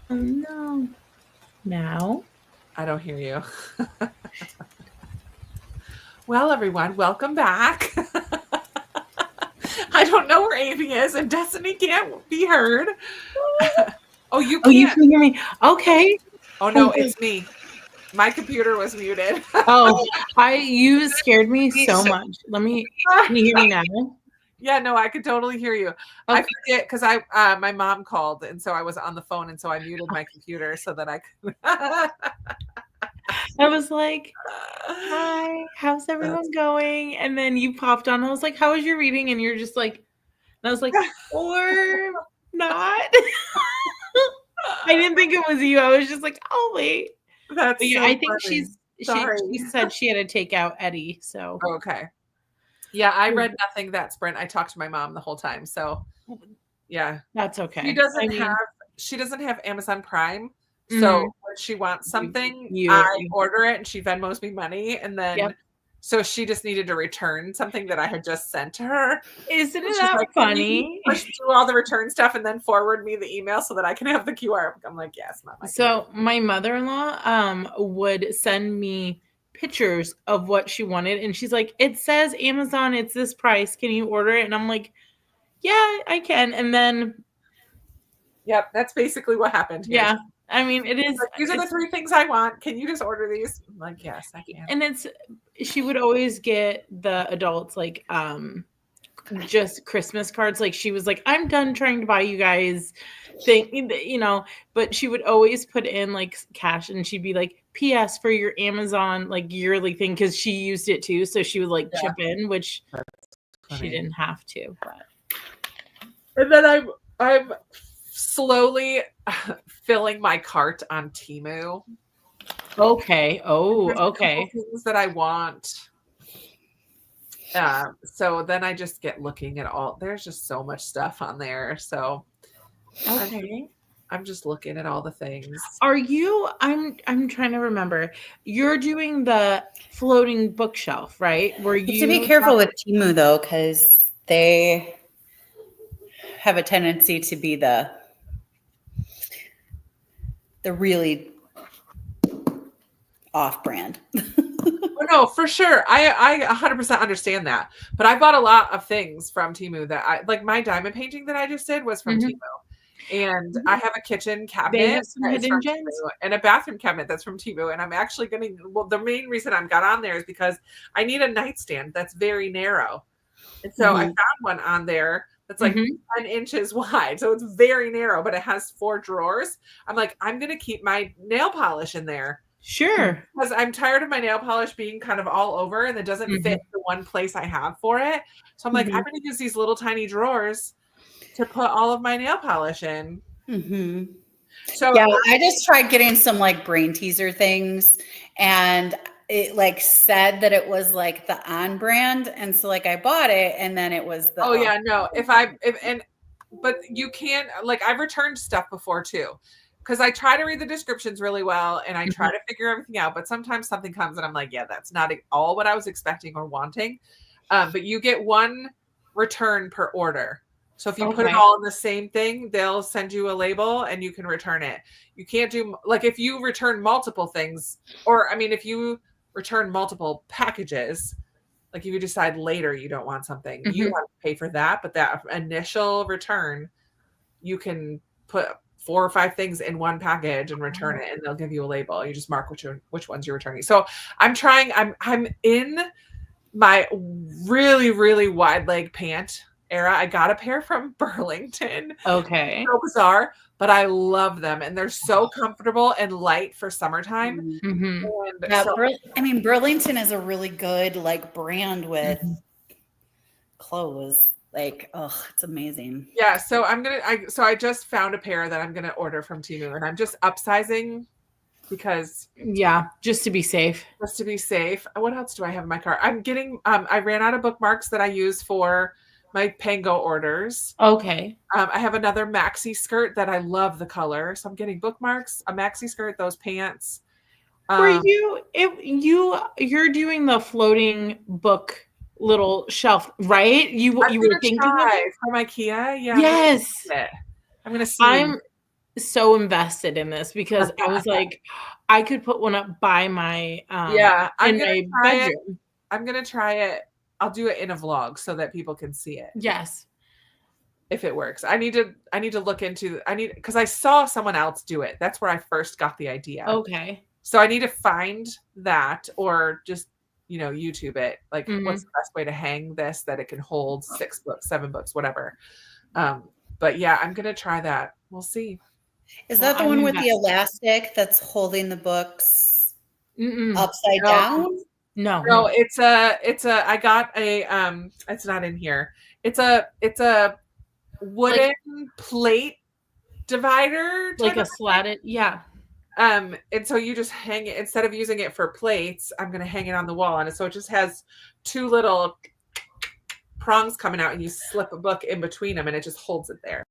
Oh no. Now? I don't hear you. Well, everyone, welcome back. I don't know where Amy is, and Destiny can't be heard. Oh, you can't. Oh, you can hear me. Okay. Oh no, it's me. My computer was muted. Oh, you scared me so much. Can you hear me now? Yeah, no, I could totally hear you. Okay. I forget because my mom called, and so I was on the phone, and so I muted my computer so that I could. I was like, hi, how's everyone going? And then you popped on. I was like, how was your reading? And you're just like, and I was like, or not. I didn't think it was you. I was just like, oh, wait. That's yeah, so I think funny. she said she had to take out Eddie. So okay. Yeah, I read nothing that sprint. I talked to my mom the whole time. So yeah. That's okay. She doesn't have Amazon Prime. So when she wants something, I order it and she Venmos me money. And then so she just needed to return something that I had just sent to her. Isn't that funny? Push through all the return stuff and then forward me the email so that I can have the QR. I'm like, yes, not my So my mother-in-law would send me pictures of what she wanted, and she's like, it says Amazon, it's this price. Can you order it? And I'm like, yeah, I can. And then yep, that's basically what happened here. Yeah. I mean, it is. Like, these are the 3 things I want. Can you just order these? I'm like, yes, I can. And she would always get the adults like just Christmas cards. Like she was like, I'm done trying to buy you guys but she would always put in like cash, and she'd be like, PS for your Amazon like yearly thing, because she used it too. So she would like chip in, which she didn't have to. But and then I'm slowly filling my cart on Temu. Okay. Oh, okay. Things that I want. So then I just get looking at all. There's just so much stuff on there. So okay. I'm just looking at all the things. Are you? I'm trying to remember. You're doing the floating bookshelf, right? Where you have to be careful with Temu though, because they have a tendency to be the really off-brand. Oh, no, for sure. I 100% understand that. But I bought a lot of things from Temu that I like. My diamond painting that I just did was from Temu. And I have a kitchen cabinet and a bathroom cabinet that's from Temu. And I'm actually the main reason I got on there is because I need a nightstand that's very narrow. And so I found one on there that's like 10 inches wide. So it's very narrow, but it has 4 drawers. I'm like, I'm going to keep my nail polish in there. Sure. Because I'm tired of my nail polish being kind of all over and it doesn't fit the one place I have for it. So I'm like, I'm going to use these little tiny drawers to put all of my nail polish in. So yeah, I just tried getting some like brain teaser things, and it like said that it was like the on brand, and so like I bought it, and then it was the but you can't, like, I've returned stuff before too, because I try to read the descriptions really well and I try to figure everything out, but sometimes something comes and I'm like, yeah, that's not all what I was expecting or wanting. But you get 1 return per order. So if you put it all in the same thing, they'll send you a label and you can return it. You can't do, like, if you return multiple things, or I mean, if you return multiple packages, like if you decide later you don't want something, you have to pay for that. But that initial return, you can put 4 or 5 things in one package and return it, and they'll give you a label. You just mark which ones you're returning. So I'm in my really, really wide leg pant era. I got a pair from Burlington. Okay. So bizarre, but I love them, and they're so comfortable and light for summertime. Mm-hmm. And Yeah, so, I mean, Burlington is a really good like brand with clothes. Like, oh, it's amazing. yeah, so I just found a pair that I'm gonna order from Temu, and I'm just upsizing because Yeah, just to be safe. just to be safe. What else do I have in my car? I'm getting I ran out of bookmarks that I use for my Pango orders. Okay. I have another maxi skirt that I love the color, so I'm getting bookmarks, a maxi skirt, those pants. Were you're doing the floating book little shelf, right? You I'm were gonna thinking of try it? from IKEA. Yeah, Yes. I'm gonna see. I'm so invested in this because I was like, I could put one up by my Yeah, I'm in gonna my try it. bedroom. I'm gonna try it. I'll do it in a vlog so that people can see it Yes. if it works. I need to look into because I saw someone else do it. That's where I first got the idea. Okay. So I need to find that or just, YouTube it. Like what's the best way to hang this that it can hold 6 books, 7 books, whatever. But yeah, I'm gonna try that. We'll see. Is that the one with the elastic that's holding the books upside down? No, No, it's I got a it's not in here. It's a wooden plate divider. like a slatted, yeah. And so you just hang it instead of using it for plates. I'm gonna hang it on the wall, and so it just has 2 little prongs coming out, and you slip a book in between them, and it just holds it there.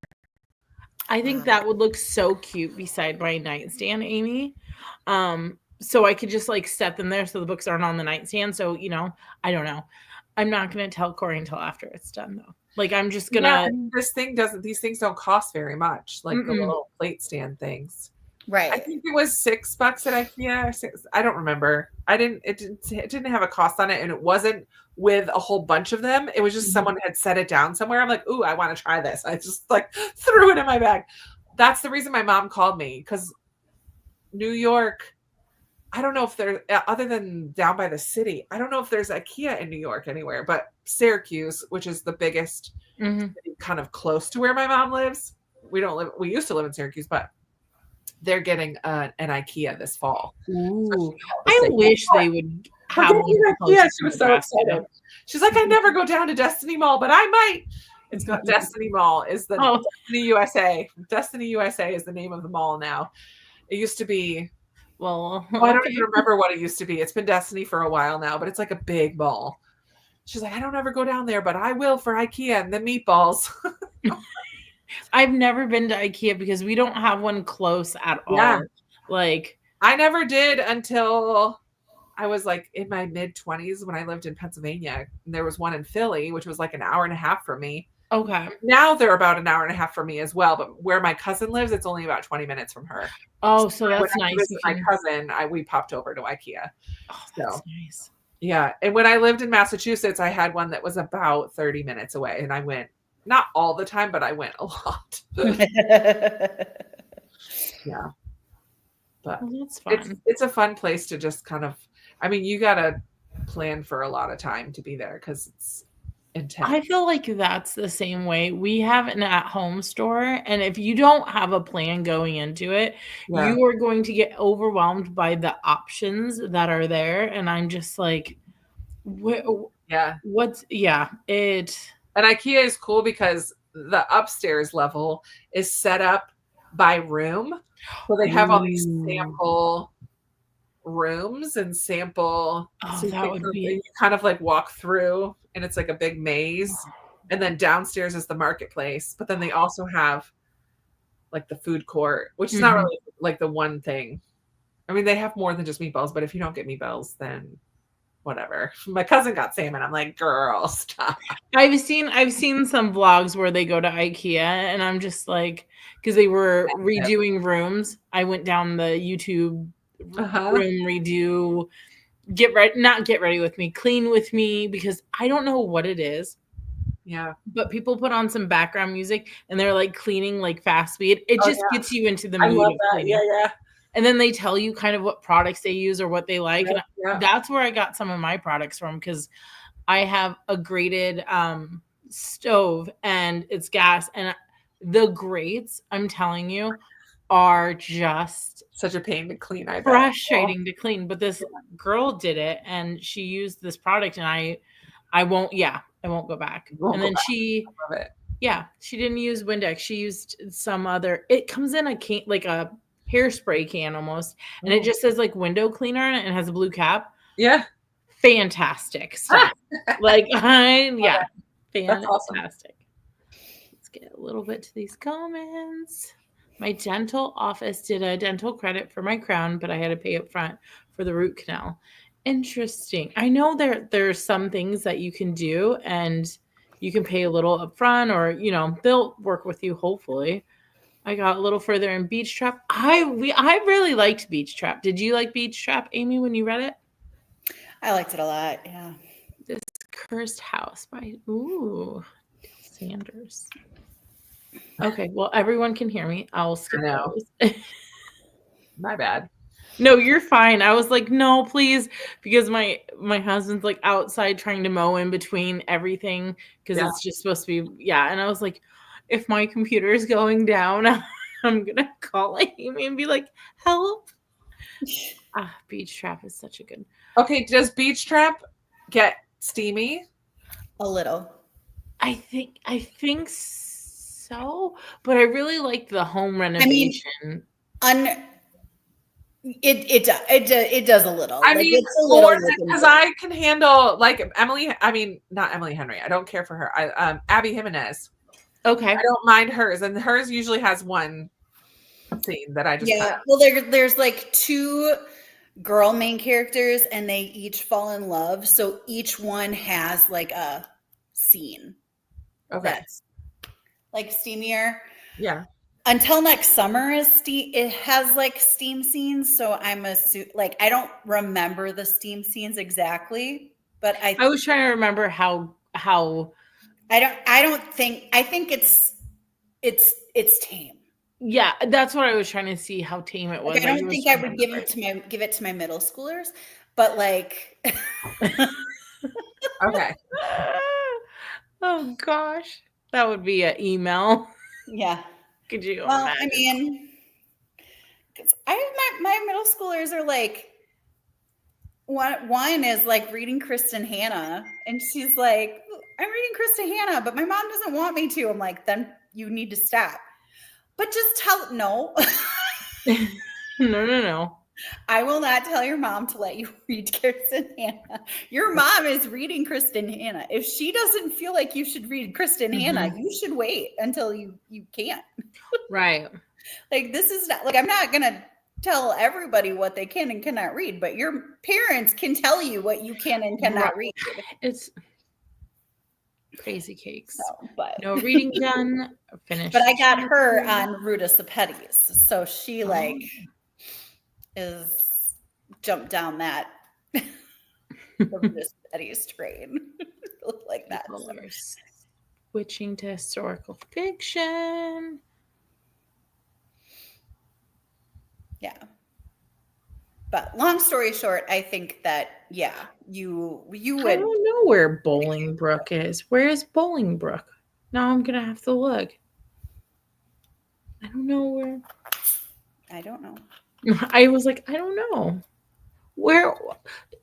I think that would look so cute beside my nightstand, Amy. So I could just like set them there so the books aren't on the nightstand. So, I don't know. I'm not going to tell Corey until after it's done though. Like I'm just going to. These things don't cost very much, like the little plate stand things. Right. I think it was $6 at IKEA. I don't remember. It didn't have a cost on it, and it wasn't with a whole bunch of them. It was just someone had set it down somewhere. I'm like, ooh, I want to try this. I just like threw it in my bag. That's the reason my mom called me, because New York, I don't know if there, other than down by the city, I don't know if there's IKEA in New York anywhere, but Syracuse, which is the biggest city kind of close to where my mom lives. We used to live in Syracuse, but they're getting an IKEA this fall. Ooh. So I wish they would have one. Yeah, she was so excited. She's like, I never go down to Destiny Mall, but I might. It's called Destiny Mall. Is the Destiny USA. Destiny USA is the name of the mall now. It used to be. Well, I don't even remember what it used to be. It's been Destiny for a while now, but it's like a big mall. She's like, I don't ever go down there, but I will for IKEA and the meatballs. I've never been to IKEA because we don't have one close at all. Yeah. Like I never did until I was like in my mid-20s when I lived in Pennsylvania. And there was one in Philly, which was like an hour and a half from me. Okay. Now they're about an hour and a half from me as well. But where my cousin lives, it's only about 20 minutes from her. Oh, so that's nice. My cousin, we popped over to IKEA. Oh, that's nice. Yeah. And when I lived in Massachusetts, I had one that was about 30 minutes away. And I went, not all the time, but I went a lot. Yeah. But that's fun. It's a fun place to just kind of, I mean, you got to plan for a lot of time to be there because it's intense. I feel like that's the same way. We have an at-home store, and if you don't have a plan going into it, you are going to get overwhelmed by the options that are there. And I'm just like, And IKEA is cool because the upstairs level is set up by room. So they have all these sample rooms and sample. Oh, so that would be. You kind of like walk through, and it's like a big maze. And then downstairs is the marketplace. But then they also have like the food court, which is not really like the one thing. I mean, they have more than just meatballs, but if you don't get meatballs, then whatever. My cousin got salmon. I'm like, girl, stop. I've seen some vlogs where they go to IKEA, and I'm just like, because they were redoing rooms. I went down the YouTube room redo, not get ready with me, clean with me, because I don't know what it is. Yeah. But people put on some background music and they're like cleaning like fast speed. It just gets you into the mood. I love that. Yeah. And then they tell you kind of what products they use or what they like. And that's where I got some of my products from, because I have a graded stove and it's gas, and the grates, I'm telling you, are just such a pain to clean. I bet. frustrating to clean. But this girl did it, and she used this product, and I won't go back. And then she didn't use Windex. She used some other. It comes in a can, like a hairspray can almost, and it just says like window cleaner on it and has a blue cap. Yeah. Fantastic stuff. Fantastic. That's awesome. Let's get a little bit to these comments. My dental office did a dental credit for my crown, but I had to pay up front for the root canal. Interesting. I know there's some things that you can do, and you can pay a little up front, or they'll work with you, hopefully. I got a little further in Beach Trap. I really liked Beach Trap. Did you like Beach Trap, Amy, when you read it? I liked it a lot. Yeah. This Cursed House by Sanders. Okay, well, everyone can hear me. I'll skip those. My bad. No, you're fine. I was like, no, please, because my husband's like outside trying to mow in between everything because it's just supposed to be, and I was like, if my computer is going down, I'm gonna call Amy and be like, help. Beach Trap is such a good. Okay, does Beach Trap get steamy? A little. I think so, but I really like the home renovation. It does a little. I mean, it's a little because I can handle like Emily. I mean, not Emily Henry. I don't care for her. Abby Jimenez. Okay, I don't mind hers, and hers usually has one scene that I just Well, there's like two girl main characters, and they each fall in love. So each one has like a scene. Okay. That's like steamier. Yeah. Until Next Summer it has like steam scenes. So I'm like, I don't remember the steam scenes exactly, but I was trying to remember how I think it's tame. Yeah, that's what I was trying to see, how tame it was. Like, I don't think I would give it to my middle schoolers, but like okay. Oh gosh, that would be an email. Yeah. Could you? Well, imagine? I mean, my middle schoolers are like, one is like reading Kristen Hannah, and she's like, I'm reading Kristen Hannah, but my mom doesn't want me to. I'm like, then you need to stop. But just no. No. I will not tell your mom to let you read Kristen Hannah. Your mom is reading Kristen Hannah. If she doesn't feel like you should read Kristen Hannah, you should wait until you can't. Right. Like, this is not like, I'm not going to tell everybody what they can and cannot read, but your parents can tell you what you can and cannot read. It's crazy cakes. No reading done. Finished. But I got her on Rudis the Petties, so she is jumped down that the Rudis Petties train like that. Switching to historical fiction. Yeah. But long story short, I think that you would. I don't know where Bolingbrook is. Where is Bolingbrook? Now I'm gonna have to look. I don't know where. I don't know. I was like, I don't know. Where?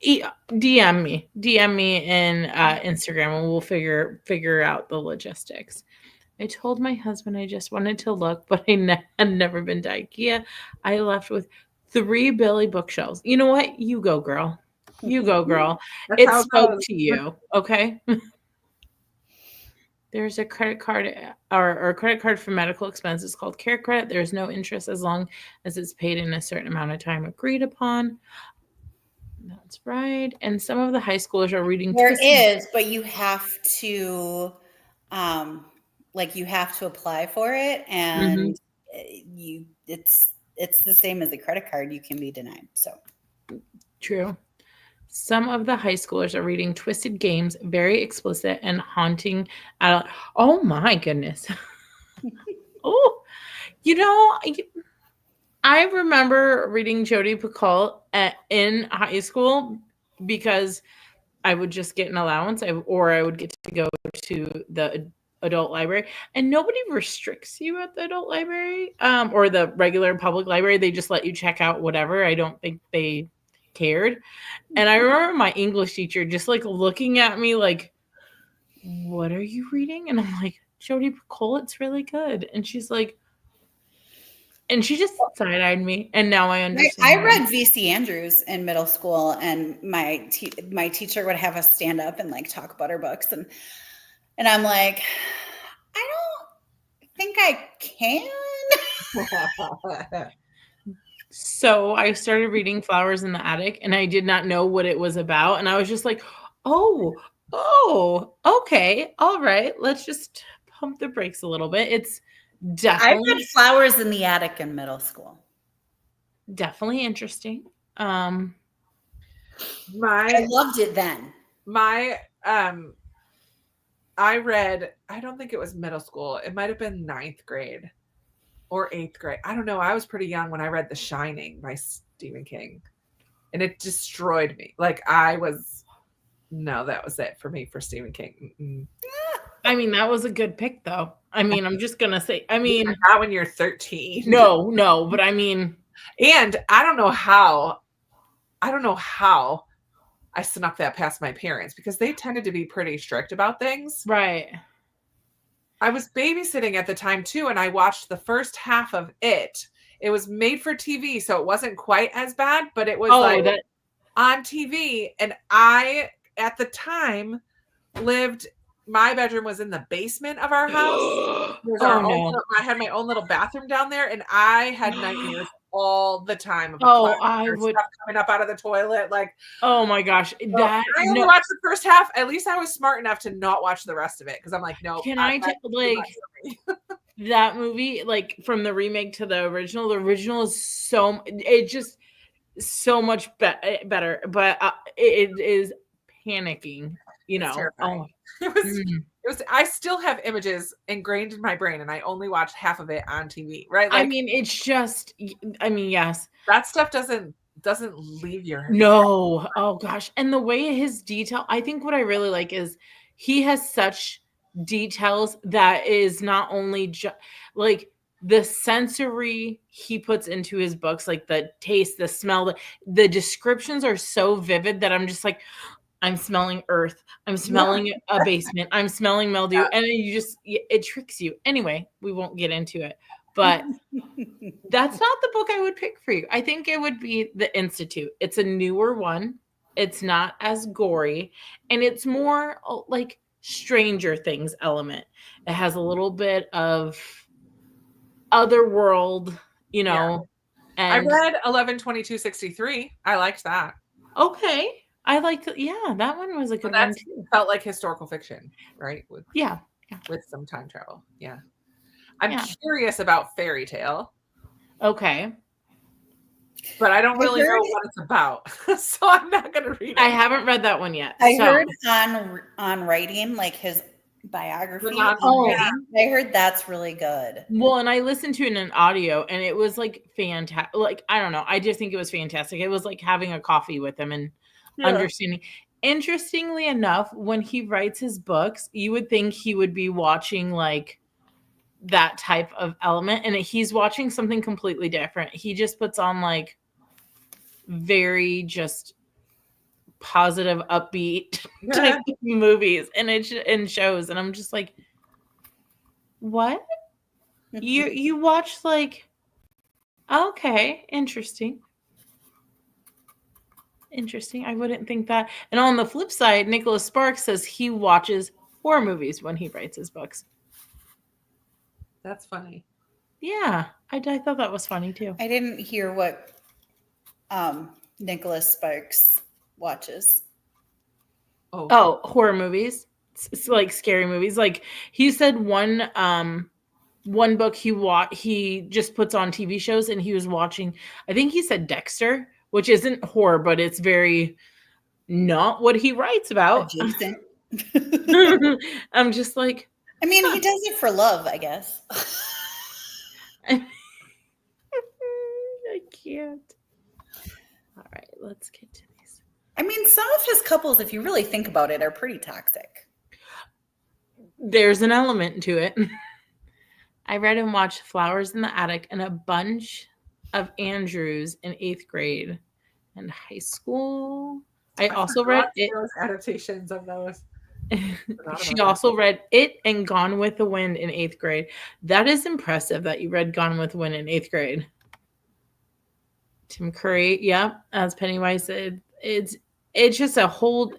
DM me in Instagram, and we'll figure out the logistics. I told my husband I just wanted to look, but I had never been to IKEA. I left with 3 Billy bookshelves. You know what? You go, girl. You go, girl. It spoke to you, okay? There's a credit card or a credit card for medical expenses called Care Credit. There's no interest as long as it's paid in a certain amount of time agreed upon. That's right. And some of the high schoolers are reading. There is, but you have to, you have to apply for it, and it's the same as a credit card. You can be denied. So true. Some of the high schoolers are reading Twisted Games, very explicit and haunting. Oh my goodness. Oh, I remember reading Jodi Picoult in high school because I would just get an allowance, or I would get to go to the adult library. And nobody restricts you at the adult library, or the regular public library. They just let you check out whatever. I don't think they cared. And I remember my English teacher just like looking at me like, what are you reading? And I'm like, Jodi Picoult, it's really good. And she's like, and she just side-eyed me, and now I understand. I read V.C. Andrews in middle school, and my teacher would have us stand up and like talk about her books, and I'm like, I don't think I can. So I started reading Flowers in the Attic, and I did not know what it was about, and I was just like, oh, okay, all right, let's just pump the brakes a little bit. It's definitely, I read Flowers in the Attic in middle school. Definitely interesting. I loved it then. I read, I don't think it was middle school. It might have been 9th grade or 8th grade. I don't know. I was pretty young when I read The Shining by Stephen King, and it destroyed me. Like that was it for me for Stephen King. Mm-mm. I mean, that was a good pick, though. I mean, I'm just gonna say, I mean, not when you're 13. No, but I mean, and I don't know how I snuck that past my parents, because they tended to be pretty strict about things. Right. I was babysitting at the time too, and I watched the first half of it. It was made for TV, so it wasn't quite as bad, but it was on TV. And I, at the time, my bedroom was in the basement of our house. I had my own little bathroom down there, and I had nightmares all the time of stuff coming up out of the toilet. Like, oh my gosh, I only watched the first half. At least I was smart enough to not watch the rest of it, because I'm like, no. Can I tell, like, that movie, like from the remake to the original? The original is so much better, but it is panicking. You know, it was. I still have images ingrained in my brain, and I only watched half of it on TV. Right? Like, I mean, it's just. I mean, yes, that stuff doesn't leave your. No. Oh gosh, and the way his detail. I think what I really like is he has such details that is not only like the sensory he puts into his books, like the taste, the smell, the descriptions are so vivid that I'm just like, I'm smelling earth. I'm smelling a basement. I'm smelling mildew. And it tricks you. Anyway, we won't get into it. But that's not the book I would pick for you. I think it would be The Institute. It's a newer one. It's not as gory. And it's more like Stranger Things element. It has a little bit of otherworld, you know. Yeah. And I read 11/22/63. I liked that. Okay. I liked it. Yeah, that one was a good one too. Felt like historical fiction, right? With some time travel. Yeah. I'm curious about Fairy Tale. Okay. But I don't really know what it's about. So I'm not going to read it. I haven't read that one yet. I heard on writing, like his biography. I heard that's really good. Well, and I listened to it in an audio, and it was like fantastic. Like, I don't know. I just think it was fantastic. It was like having a coffee with him and understanding. Interestingly enough, when he writes his books, you would think he would be watching like that type of element, and he's watching something completely different. He just puts on like very just positive, upbeat type of movies and shows, and I'm just like, what? You watch like, okay, interesting. I wouldn't think that. And on the flip side, Nicholas Sparks says he watches horror movies when he writes his books. That's funny. Yeah, I thought that was funny too. I didn't hear what Nicholas Sparks watches. Oh, horror movies. It's like scary movies. Like he said one book he just puts on TV shows, and he was watching, I think he said Dexter, which isn't horror, but it's very not what he writes about. Adjacent. I'm just like, I mean, he does it for love, I guess. I can't. All right, let's get to these. I mean, some of his couples, if you really think about it, are pretty toxic. There's an element to it. I read and watched Flowers in the Attic and a bunch of Andrews in 8th grade and high school. I also read it. Those adaptations of those. She also read It and Gone with the Wind in 8th grade. That is impressive that you read Gone with the Wind in 8th grade. Tim Curry, yeah, as Pennywise said, it's just a whole.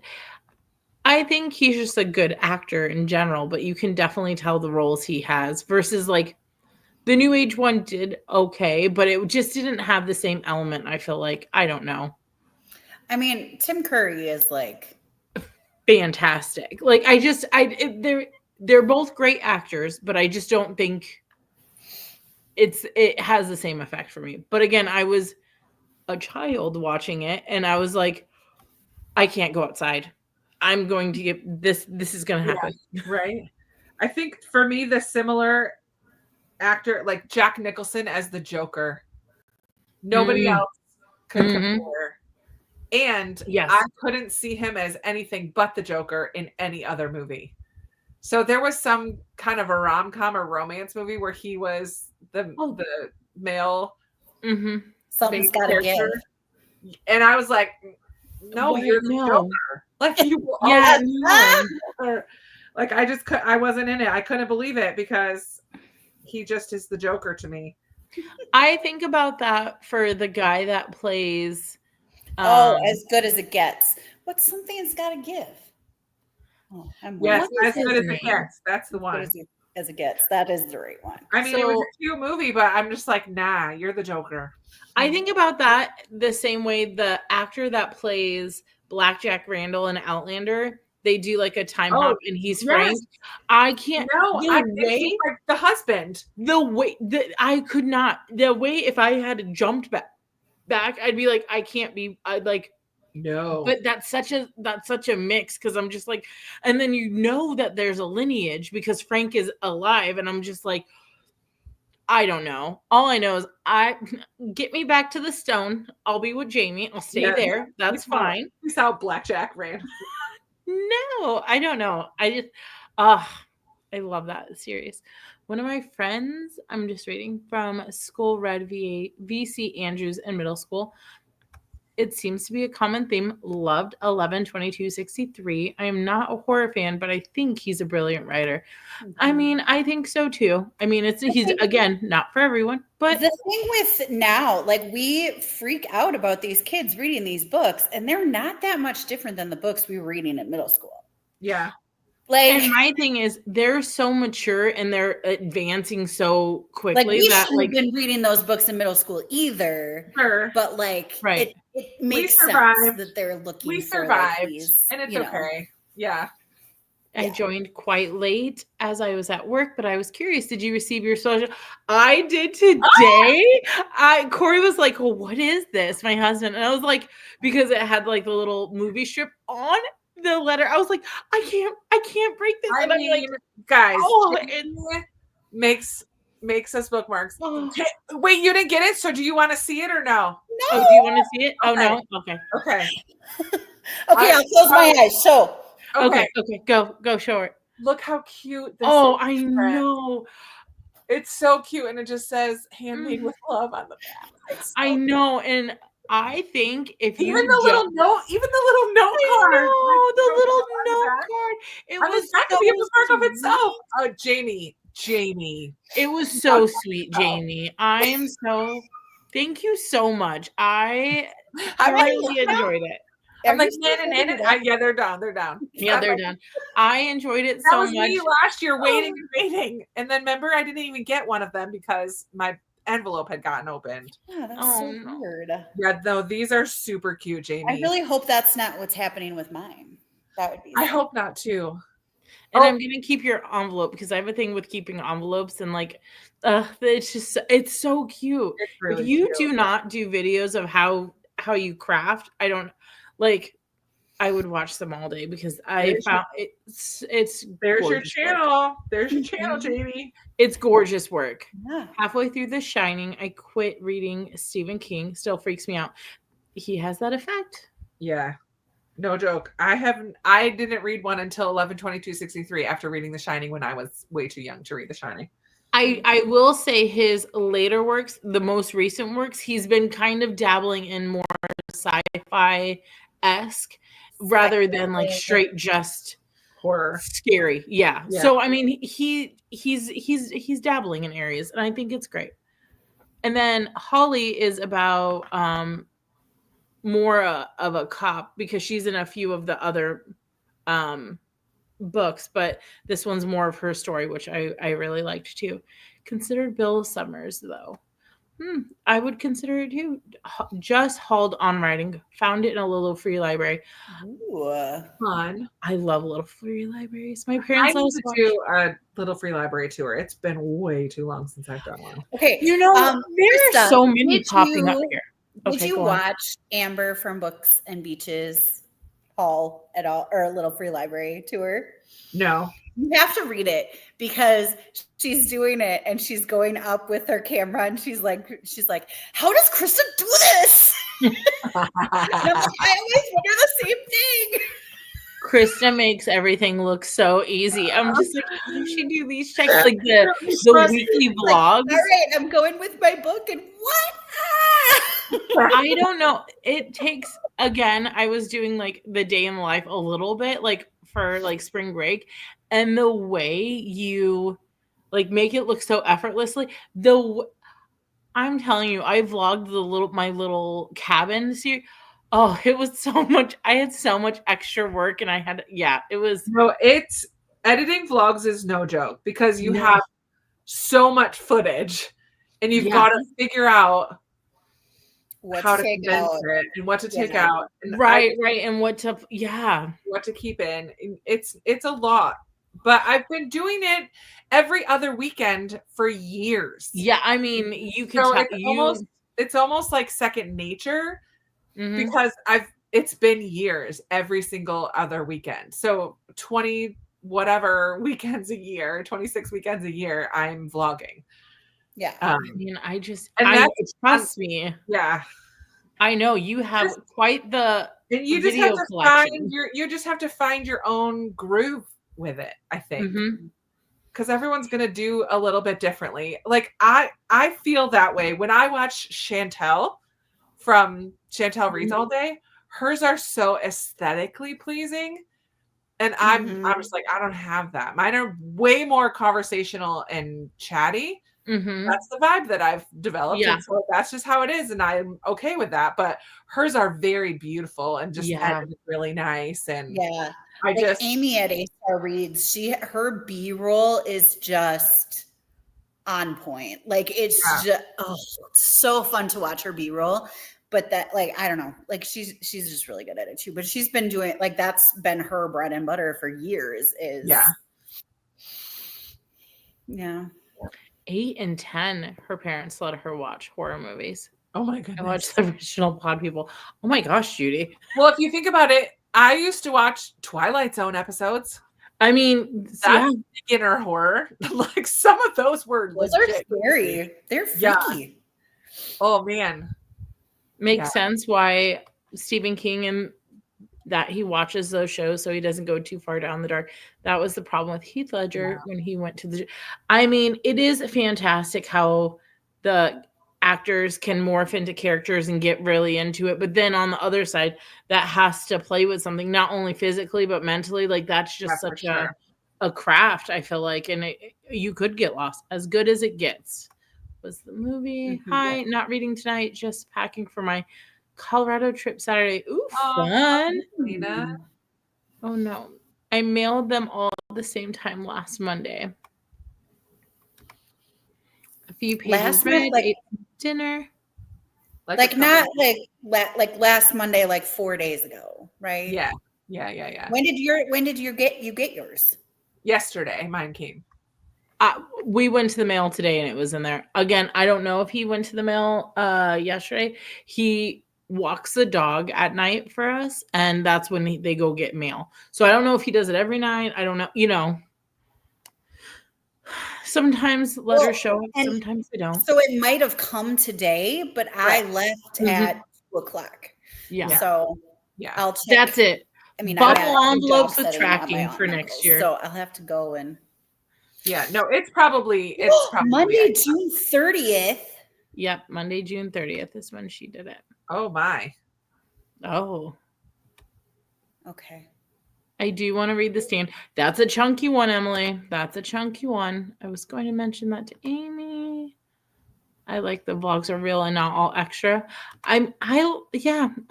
I think he's just a good actor in general, but you can definitely tell the roles he has versus like the New Age one did okay, but it just didn't have the same element. I feel like I don't know. I mean, Tim Curry is like fantastic. Like they're both great actors, but I just don't think it has the same effect for me. But again, I was a child watching it, and I was like, I can't go outside. I'm going to get this. This is going to happen. Yeah, right. I think for me, the similar actor, like Jack Nicholson as the Joker, nobody else could compare. And yes. I couldn't see him as anything but the Joker in any other movie. So there was some kind of a rom-com or romance movie where he was the male. Something's gotta give. And I was like, no, you're the Joker. Like you like I wasn't in it. I couldn't believe it because he just is the Joker to me. I think about that for the guy that plays As Good as It Gets. What's Something It's Gotta Give? Oh, yes, As Good as It Gets. That's the one. As It Gets. That is the right one. I mean, it was a cute movie, but I'm just like, nah, you're the Joker. I think about that the same way the actor that plays Blackjack Randall in Outlander, they do like a time hop and he's Frank. I can't. No, I think he's like the husband. The way that I could not. The way if I had jumped back, I'd be like, I can't be. I'd like. No. But that's such a mix because I'm just like, and then you know that there's a lineage because Frank is alive, and I'm just like, I don't know. All I know is get me back to the stone. I'll be with Jamie. I'll stay there. That's fine. We saw Blackjack ran. No, I don't know. I just, I love that series. One of my friends, I'm just reading from school, read VC Andrews in middle school. It seems to be a common theme. Loved 11/22/63. I am not a horror fan, but I think he's a brilliant writer. Mm-hmm. I mean, I think so too. I mean, he's again not for everyone, but the thing with now, like we freak out about these kids reading these books, and they're not that much different than the books we were reading at middle school. Yeah. Like, and my thing is, they're so mature and they're advancing so quickly. Like we shouldn't have been reading those books in middle school either. Sure. But like, right. It makes sense that they're looking. We for survived, like these, and it's okay. Yeah. I joined quite late as I was at work, but I was curious. Did you receive your social? I did today. Corey was like, "Well, what is this?" My husband, and I was like, because it had like the little movie strip on the letter. I was like, I can't break this. I mean, like, guys, it makes us bookmarks. Wait, you didn't get it? So do you want to see it or no? No. Oh, do you want to see it? Okay. Oh no. Okay. Okay. Okay, I'll close my eyes. So. Okay. Go show it. Look how cute this is. I know. It's so cute, and it just says "Handmade with Love" on the back. So I know, and I think if even the little note card. Oh, the little note card. It was that could be a bookmark of itself. Oh, Jamie. It was so sweet, Jamie. Thank you so much. I really enjoyed it. I'm like, yeah, they're down. Yeah, they're done. I enjoyed it so much. That was me last year, waiting. And then remember, I didn't even get one of them because my envelope had gotten opened. Yeah, that's so weird. Yeah, no, these are super cute, Jamie. I really hope that's not what's happening with mine. That would be I hope not too. And I'm gonna keep your envelope because I have a thing with keeping envelopes and like it's so cute. It's really if you cute. Do not do videos of how you craft, I don't like I would watch them all day because it's there's your channel. There's your channel, Jamie. It's gorgeous work. Yeah. Halfway through The Shining, I quit reading Stephen King. Still freaks me out. He has that effect. Yeah. No joke. I didn't read one until 11/22/63 after reading The Shining when I was way too young to read The Shining. I will say his later works, the most recent works, he's been kind of dabbling in more sci-fi-esque rather than like straight just horror. Scary. Yeah. So I mean he's dabbling in areas and I think it's great. And then Holly is about more of a cop because she's in a few of the other books, but this one's more of her story, which I really liked too. Considered Bill Summers though. I would consider it too. Just hauled on writing. Found it in a little free library. Ooh. Fun. I love little free libraries. My I parents need always to do a little free library tour. It's been way too long since I've done one. Okay. You know, there are so many popping up here. Did you watch Amber from Books and Beaches Hall at all, or a little free library tour? No. You have to read it because she's doing it and she's going up with her camera and she's like, how does Krista do this? And I'm like, I always wonder the same thing. Krista makes everything look so easy. I'm just like, how does she do these checks? Like the weekly vlogs. All right, I'm going with my book and what? I don't know. It takes, again, I was doing like the day in the life a little bit, like for like spring break. And the way you like make it look so effortlessly, I'm telling you, I vlogged my little cabin this year. Oh, it was so much. I had so much extra work and it was. No, editing vlogs is no joke because you have so much footage and you've got to figure out how to condense it and what to take out. And right. And what to keep in. It's a lot, but I've been doing it every other weekend for years. Yeah. I mean, you can it's almost like second nature because it's been years every single other weekend. So 20 whatever weekends a year, 26 weekends a year, I'm vlogging. Yeah. I mean, trust me. Yeah. I know you have quite the and you just have to collection. You just have to find your own groove with it, I think. Because everyone's gonna do a little bit differently. Like I feel that way when I watch Chantel from Chantel Reads All Day. Hers are so aesthetically pleasing. And I'm just like, I don't have that. Mine are way more conversational and chatty. That's the vibe that I've developed. And so that's just how it is. And I'm okay with that. But hers are very beautiful and just really nice. And Amy at A-Star Reads, her B-roll is just on point. Like it's just it's so fun to watch her B-roll. But that, like, I don't know, like she's just really good at it too. But she's been doing like that's been her bread and butter for years. 8 and 10, her parents let her watch horror movies. Oh my goodness. I watched the original Pod People. Oh my gosh, Judy. Well, if you think about it, I used to watch Twilight Zone episodes. I mean, that's beginner horror. Like some of those were scary. They're freaky. Oh man. Makes sense why Stephen King and that he watches those shows so he doesn't go too far down the dark. That was the problem with Heath Ledger when he went to I mean, it is fantastic how the actors can morph into characters and get really into it. But then on the other side, that has to play with something, not only physically, but mentally. Like that's just such a craft, I feel like. And you could get lost as good as it gets. Was the movie. Hi, not reading tonight, just packing for my Colorado trip Saturday. Ooh, fun. Oh no. I mailed them all at the same time last Monday. A few pages read, ate dinner. Like not like last Monday, like 4 days ago, right? Yeah. When did you get yours? Yesterday, mine came. We went to the mail today and it was in there. Again, I don't know if he went to the mail yesterday. He walks the dog at night for us, and that's when they go get mail. So I don't know if he does it every night. I don't know. You know, sometimes letters show up, sometimes they don't. So it might have come today, but I left at 2:00. Yeah. So I'll check. That's it. I mean, bubble I got envelopes job with setting at my tracking aunt for and next uncle's, year. so I'll have to go and. Yeah, no, it's probably Monday, June 30th. Yep, Monday, June 30th is when she did it. Oh my. Oh. Okay. I do want to read The Stand. That's a chunky one, Emily. That's a chunky one. I was going to mention that to Amy. I like the vlogs are real and not all extra. I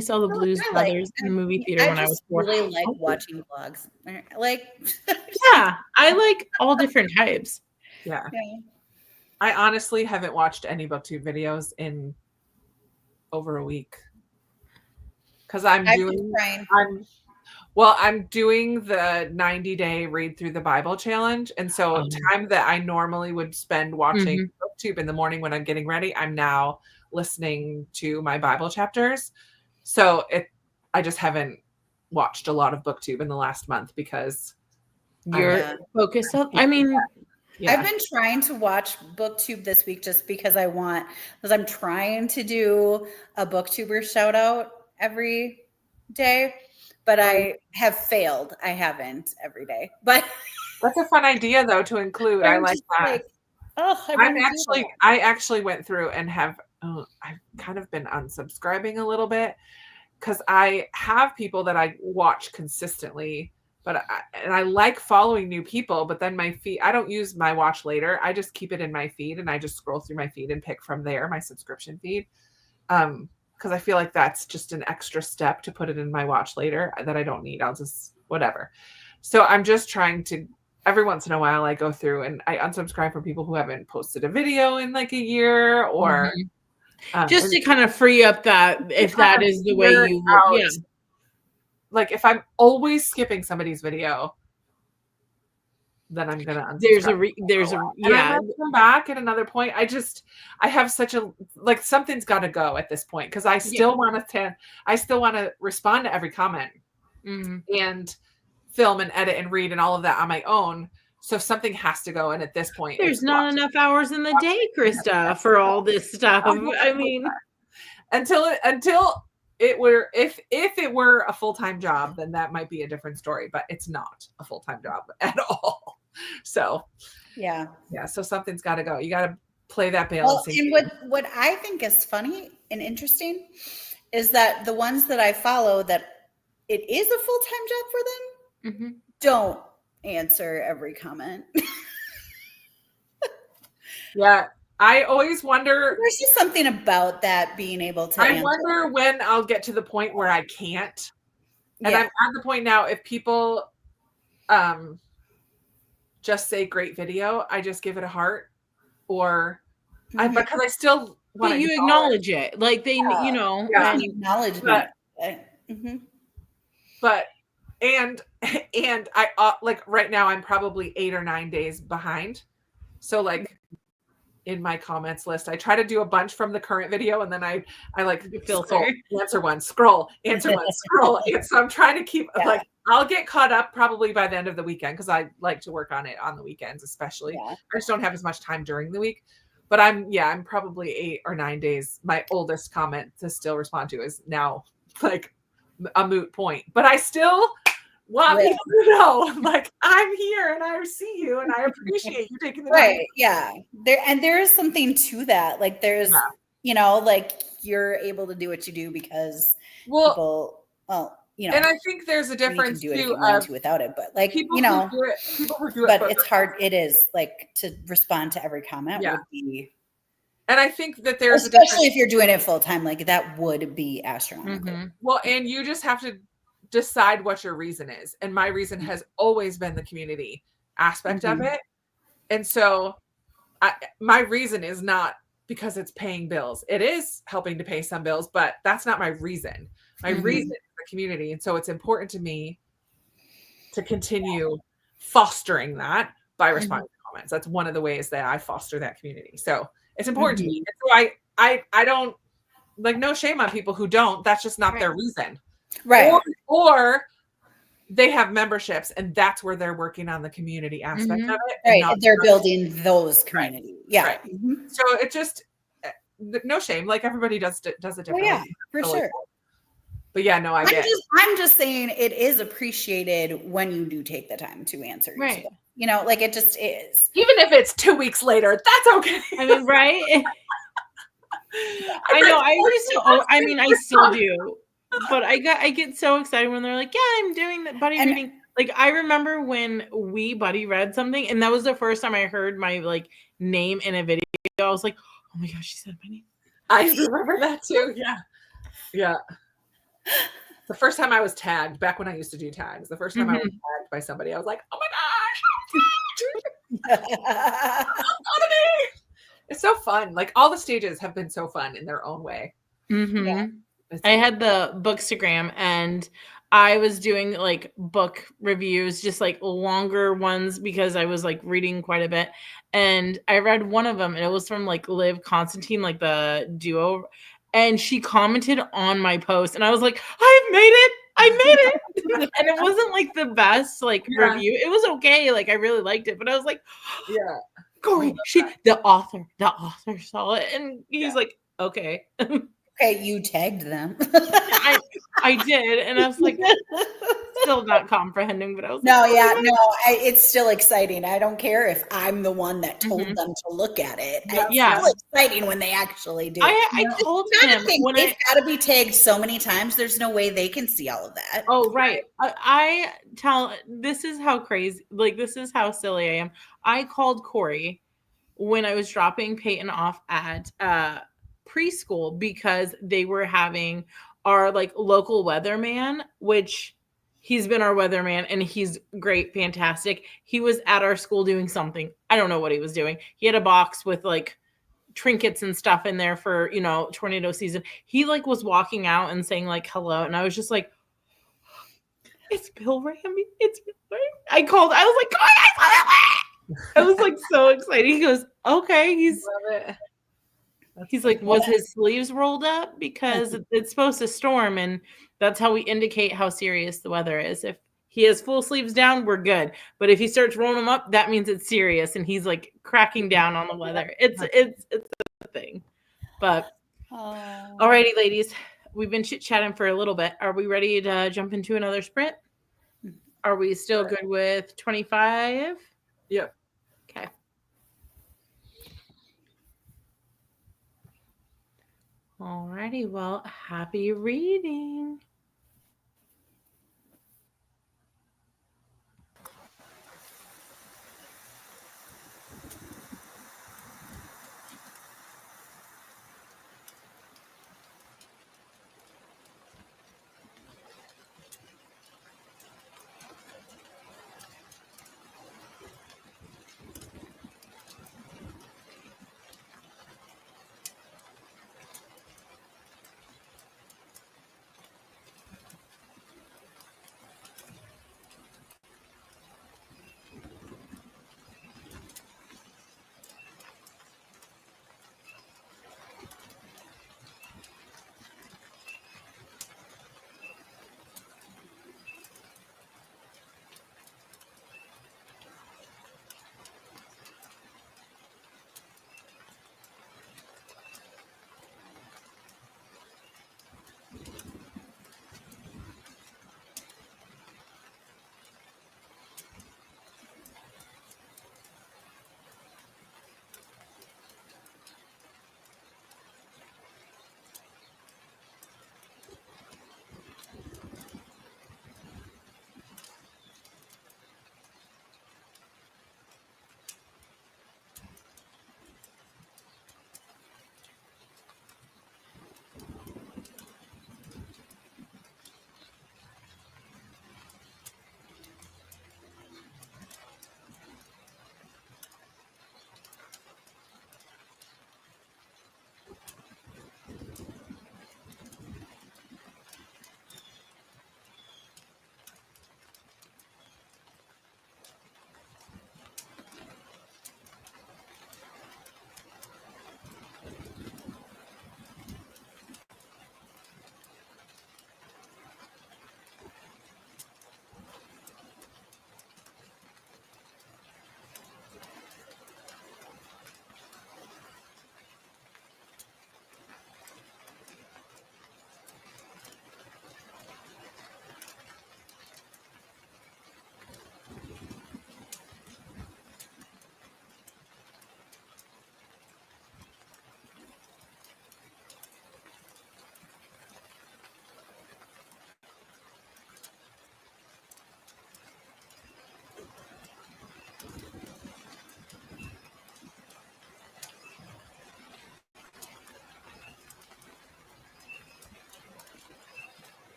saw the Blues Brothers in the movie theater when I was 4. Really like watching vlogs. Like, yeah, I like all different types. Yeah. I honestly haven't watched any booktube videos in over a week. Because I'm doing the 90-day read through the Bible challenge. And so time that I normally would spend watching booktube in the morning when I'm getting ready, I'm now listening to my Bible chapters. So I just haven't watched a lot of booktube in the last month because you're focused on, I mean, yeah. I've been trying to watch booktube this week just because I'm trying to do a booktuber shout out every day, but I have failed. I haven't every day, but that's a fun idea though to include. I like that. I actually went through and I've kind of been unsubscribing a little bit because I have people that I watch consistently, but I like following new people, but then my feed, I don't use my watch later. I just keep it in my feed and I just scroll through my feed and pick from there, my subscription feed. Because I feel like that's just an extra step to put it in my watch later that I don't need. I'll just whatever. So I'm just trying to, every once in a while I go through and I unsubscribe from people who haven't posted a video in like a year or just to kind of free up that if that is the way you look. Like if I'm always skipping somebody's video, then I'm gonna unsubscribe. And I might come back at another point. I have such a like something's got to go at this point because I still want to respond to every comment and film and edit and read and all of that on my own. So something has to go. And at this point, there's not enough hours in the day, Krista, for all this stuff. I mean, until it were if it were a full-time job, then that might be a different story. But it's not a full-time job at all. So so something's got to go. You got to play that balancing. And what I think is funny and interesting is that the ones that I follow that it is a full-time job for them don't answer every comment. I always wonder. There's just something about that being able to I wonder when I'll get to the point where I can't. And I'm at the point now, if people just say great video, I just give it a heart or because I still want to acknowledge it. Like they acknowledgement. But and I like right now I'm probably 8 or 9 days behind. So like in my comments list, I try to do a bunch from the current video and then I like filter, answer one, scroll, answer one, scroll. And so I'm trying to keep like I'll get caught up probably by the end of the weekend because I like to work on it on the weekends, especially. I just don't have as much time during the week. But I'm probably 8 or 9 days. My oldest comment to still respond to is now like a moot point. But I still want people to know, like, I'm here and I see you and I appreciate you taking the time. Right. Yeah. There is something to that. Like there's, like you're able to do what you do because people, and I think there's a difference you can do it if you without it, but like, people who do it, but it's hard. It is like to respond to every comment would be. And I think that there's especially if you're doing it full time, like that would be astronomical. Well, and you just have to decide what your reason is. And my reason has always been the community aspect of it. And so my reason is not because it's paying bills. It is helping to pay some bills, but that's not my reason. My reason is the community. And so it's important to me to continue fostering that by responding to comments. That's one of the ways that I foster that community. So it's important to me. And so I don't like no shame on people who don't. That's just not their reason. Right. Or they have memberships and that's where they're working on the community aspect of it. Right. They're building those communities. Right. Yeah. Right. So it just no shame. Like everybody does it differently. Yeah, for sure. But yeah, no, I'm just saying it is appreciated when you do take the time to answer each Right. book. You know, like it just is. Even if it's 2 weeks later, that's okay. I mean, right? I know. I used to. Oh, I mean, I still do. But I get so excited when they're like, "Yeah, I'm doing the buddy And- reading." Like I remember when we buddy read something, and that was the first time I heard my like name in a video. I was like, "Oh my gosh, she said my name." I remember that too. Yeah. Yeah. The first time I was tagged, back when I used to do tags, the first time I was tagged by somebody, I was like, "Oh my gosh, it's so fun." Like all the stages have been so fun in their own way. Yeah. I had the Bookstagram, and I was doing like book reviews, just like longer ones because I was like reading quite a bit. And I read one of them, and it was from like Liv Constantine, like the duo. And she commented on my post, and I was like, "I made it! I made it!" And it wasn't like the best like review. It was okay, like I really liked it, but I was like, Yeah. Corey, the author saw it, and he's like, "Okay." Okay, you tagged them. I did, and I was like, still not comprehending, but I was No, like, yeah, no, it's still exciting. I don't care if I'm the one that told Mhm. them to look at it. Yeah. It's Yeah. still exciting when they actually do. I told him when they've got to be tagged so many times. There's no way they can see all of that. Oh, right. I tell this is how crazy, like this is how silly I am. I called Corey when I was dropping Peyton off at preschool because they were having our like local weatherman, which he's been our weatherman and he's great, fantastic. He was at our school doing something. I don't know what he was doing. He had a box with like trinkets and stuff in there for, you know, tornado season. He like was walking out and saying like hello, and I was just like, it's Bill Ramey. It's Bill Ramey. I called. I was like, "Corey, I saw that!" I was like so excited. He goes, "Okay." Love it. He's like, "Was his sleeves rolled up because it's supposed to storm, and that's how we indicate how serious the weather is. If he has full sleeves down, we're good. But if he starts rolling them up, that means it's serious." And he's like cracking down on the weather. It's a thing. But alrighty, ladies, we've been chit chatting for a little bit. Are we ready to jump into another sprint? Are we still good with 25? Yep. Okay. Alrighty, well, happy reading.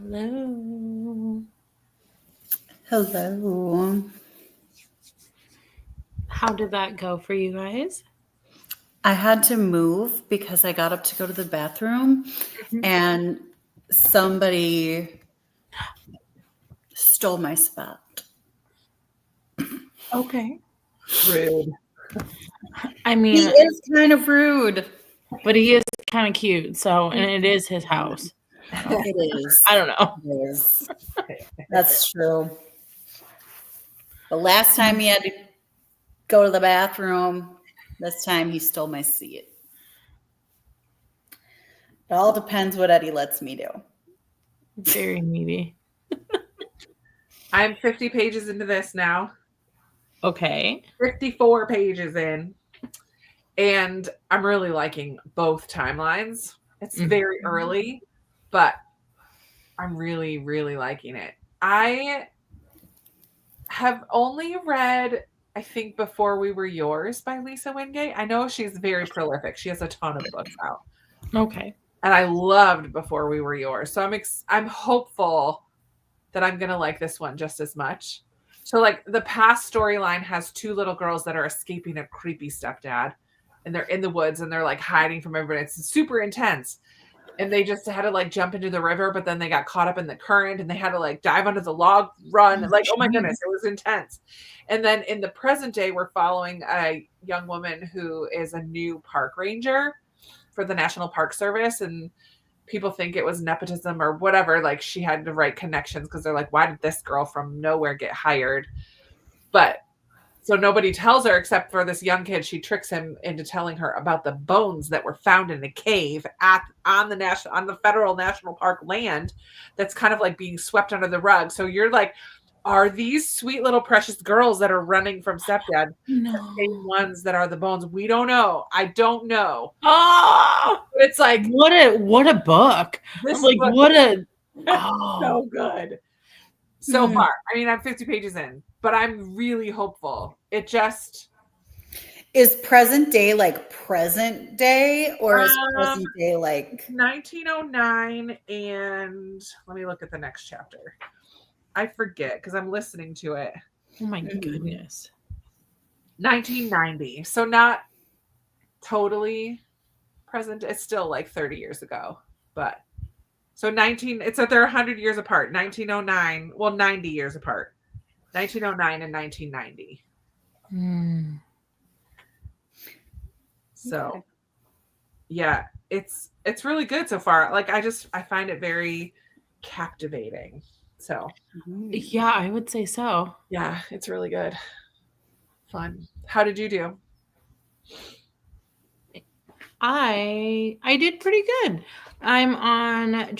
Hello. Hello. How did that go for you guys? I had to move because I got up to go to the bathroom and somebody stole my spot. Okay. Rude. I He mean, is kind of rude. but he is kind of cute. So, and it is his house. It is. I don't know. It is. That's true. The last time he had to go to the bathroom, this time he stole my seat. It all depends what Eddie lets me do. Very needy. I'm 50 pages into this now. Okay. 54 pages in. And I'm really liking both timelines. It's very early, but I'm really, really liking it. I have only read, I think, Before We Were Yours by Lisa Wingate. I know she's very prolific. She has a ton of books out. Okay. And I loved Before We Were Yours. So I'm hopeful that I'm going to like this one just as much. So like the past storyline has two little girls that are escaping a creepy stepdad, and they're in the woods and they're like hiding from everybody. It's super intense. And they just had to like jump into the river, but then they got caught up in the current and they had to like dive under the log, run. Like, oh my goodness, it was intense. And then in the present day, we're following a young woman who is a new park ranger for the National Park Service. And people think it was nepotism or whatever. Like she had the right connections because they're like, why did this girl from nowhere get hired? But so nobody tells her except for this young kid. She tricks him into telling her about the bones that were found in a cave on the federal national park land that's kind of like being swept under the rug. So you're like, are these sweet little precious girls that are running from stepdad the same ones that are the bones? We don't know. I don't know. Oh, but it's like what a book. This I'm like, book what a so good. So far. I mean, I'm 50 pages in, but I'm really hopeful. It just is present day like present day, or is present day like 1909? And let me look at the next chapter. I forget because I'm listening to it. Oh my goodness. 1990. So not totally present. It's still like 30 years ago, but so it's that they're 100 years apart. 1909, well, 90 years apart. 1909 and 1990. So, yeah, it's really good so far. Like I find it very captivating. So, yeah, I would say so. Yeah, it's really good. Fun. How did you do? I did pretty good. I'm on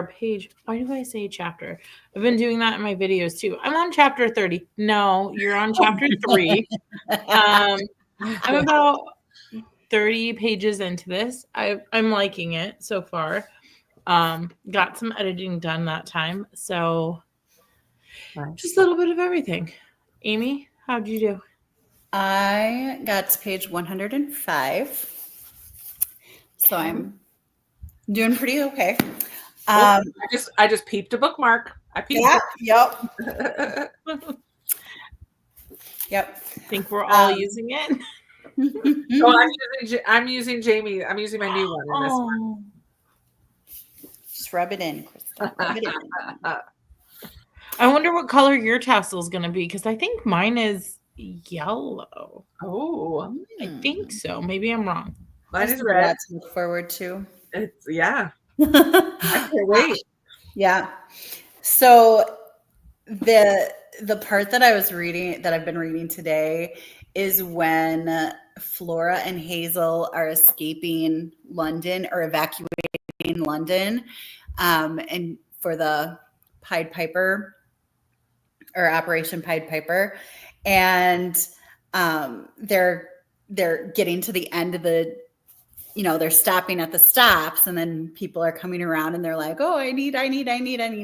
page. Why do I say chapter? I've been doing that in my videos too. I'm on chapter 30. No, you're on chapter 3. I'm about 30 pages into this. I'm liking it so far. Got some editing done that time. So just a little bit of everything. Amy, how'd you do? I got to page 105. So I'm doing pretty okay. I just peeped a bookmark. I peeped. Yep. Yep. I think we're all using it. I'm using Jamie. I'm using my new one in this one. Just rub it in, Krista. Rub it in. I wonder what color your tassel is going to be because I think mine is yellow. Oh, I think so. Maybe I'm wrong. Mine is red. To look forward to. It's I can't wait. Yeah. So the part that I've been reading today is when Flora and Hazel are escaping London or evacuating London, and for the Pied Piper or Operation Pied Piper, and they're getting to the end of the. They're stopping at the stops, and then people are coming around and they're like, oh, I need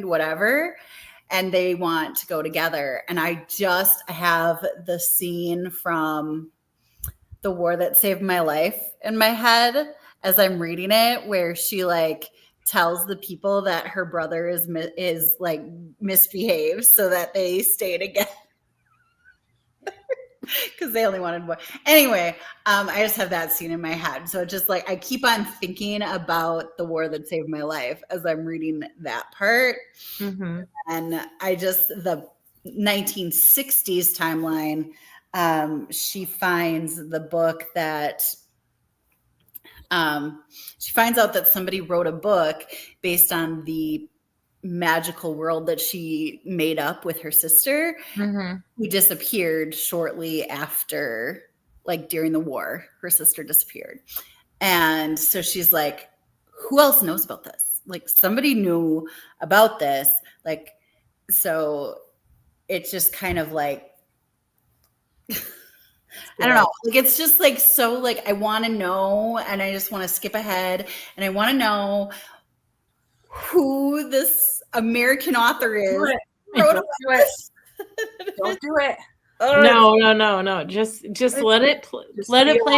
whatever. And they want to go together. And I just have the scene from The War That Saved My Life in my head as I'm reading it, where she like tells the people that her brother is like misbehaved so that they stay together. Because they only wanted one. Anyway, I just have that scene in my head. So just like I keep on thinking about The War That Saved My Life as I'm reading that part. Mm-hmm. And I just, the 1960s timeline, she finds the book that she finds out that somebody wrote a book based on the magical world that she made up with her sister, who disappeared shortly after, like during the war. Her sister disappeared. And so she's like, who else knows about this? Like somebody knew about this. Like, so it's just kind of like, I don't know. Like it's just like so like I want to know, and I just want to skip ahead, and I want to know who this American author is. Don't do it. Don't do it. No. Just let it play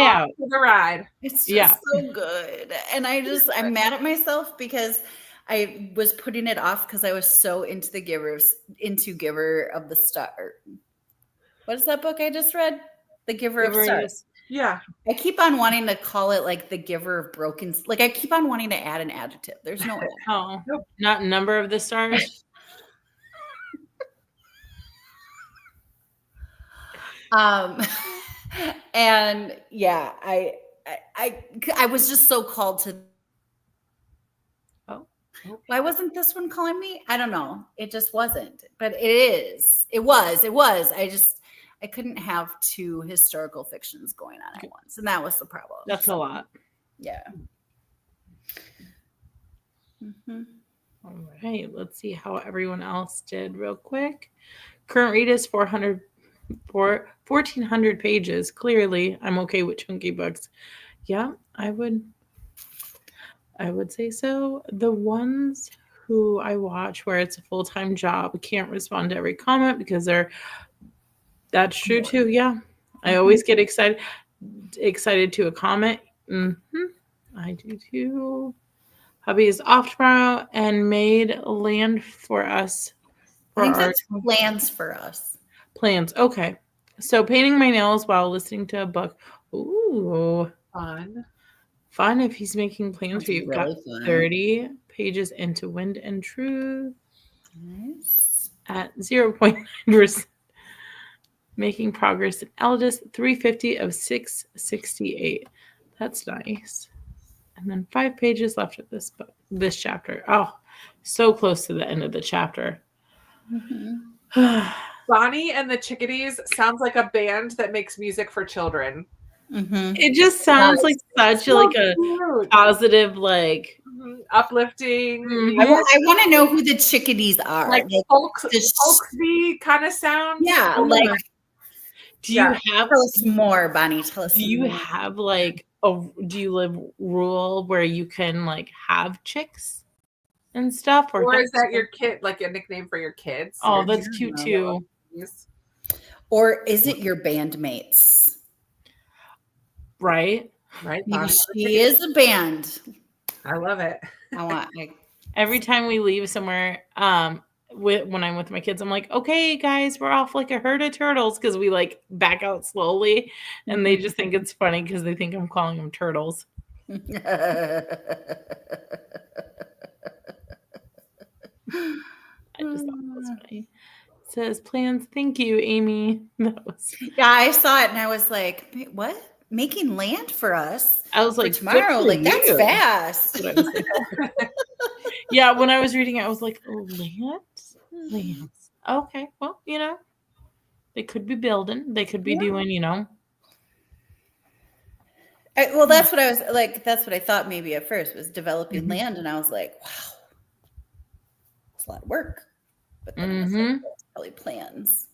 out for the ride. It's just so good, and I'm mad at myself because I was putting it off because I was so into Giver of the Star. What is that book I just read? The Giver of Stars. Yeah. I keep on wanting to call it like the Giver of Broken. Like I keep on wanting to add an adjective. There's no. Not Number of the Stars. And yeah, I was just so called to. Why wasn't this one calling me? I don't know. It just wasn't, but it is. It was. I couldn't have two historical fictions going on at once, and that was the problem. That's a lot. Yeah. Mm-hmm. All right. Let's see how everyone else did real quick. Current read is 1,400 pages. Clearly, I'm okay with chunky books. Yeah, I would say so. The ones who I watch where it's a full-time job can't respond to every comment because that's true too. Yeah. I always get excited to a comment. I do too. Hubby is off tomorrow and made land for us. I think that's plans for us. Plans. Okay. So painting my nails while listening to a book. Ooh. Fun if he's making plans for you. Really got 30 pages into Wind and Truth. Nice. At 0.9%. Making progress in Eldest, 350 of 668. That's nice. And then 5 pages left of this chapter. Oh, so close to the end of the chapter. Bonnie and the Chickadees sounds like a band that makes music for children. It just sounds like such a positive, like uplifting. I want to know who the Chickadees are. Like folksy kind of sound. Yeah, like. Do you have? Tell us more, Bonnie. Tell us. Do you have like do you live rural where you can like have chicks and stuff, or is that your kid, like a nickname for your kids? Oh, that's cute too. Or is it your bandmates? Right. She is a band. I love it. Every time we leave somewhere, when I'm with my kids, I'm like, okay, guys, we're off like a herd of turtles because we like back out slowly, and they just think it's funny because they think I'm calling them turtles. I just thought that was funny. It says plans. Thank you, Amy. Yeah, I saw it and I was like, wait, what? Making land for us? I was like, tomorrow, like that's fast. Yeah, when I was reading it, I was like, oh, lands. Okay, well, they could be building. They could be doing, well, that's what I was like. That's what I thought maybe at first was developing land, and I was like, wow, it's a lot of work. But then it's probably plans.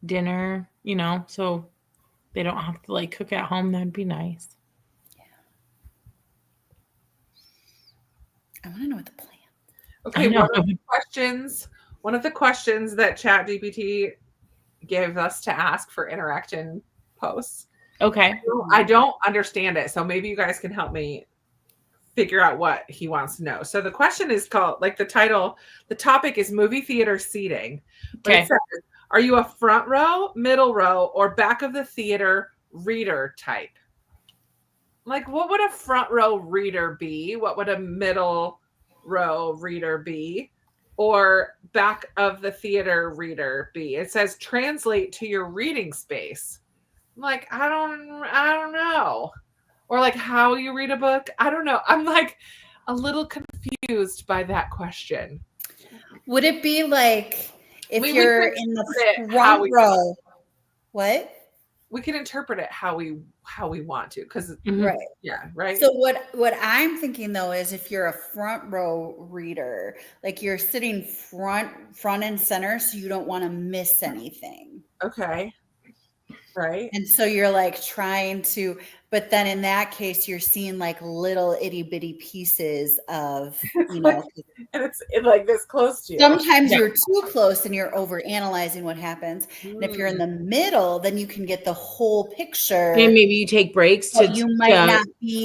Dinner, so they don't have to like cook at home. That'd be nice. Yeah. I want to know what the plan. Okay, one of the questions that ChatGPT gave us to ask for interaction posts. Okay. I don't understand it, so maybe you guys can help me figure out what he wants to know. So the question is called, like the topic is movie theater seating. But it says, are you a front row, middle row, or back of the theater reader type? Like, what would a front row reader be? What would a middle row reader be? Or back of the theater reader be? It says translate to your reading space. I'm like, I don't know. Or like how you read a book. I don't know. I'm like a little confused by that question. Would it be like if you're in the front row? What? We can interpret it how we want to, because right. Yeah, right. So what I'm thinking though is if you're a front row reader, like you're sitting front and center, so you don't want to miss anything. Okay. Right. And so you're like trying to, but then in that case, you're seeing like little itty bitty pieces of, you know, and it's like this close to you. Sometimes you're too close and you're over analyzing what happens. And if you're in the middle, then you can get the whole picture. And maybe you take breaks to you might not be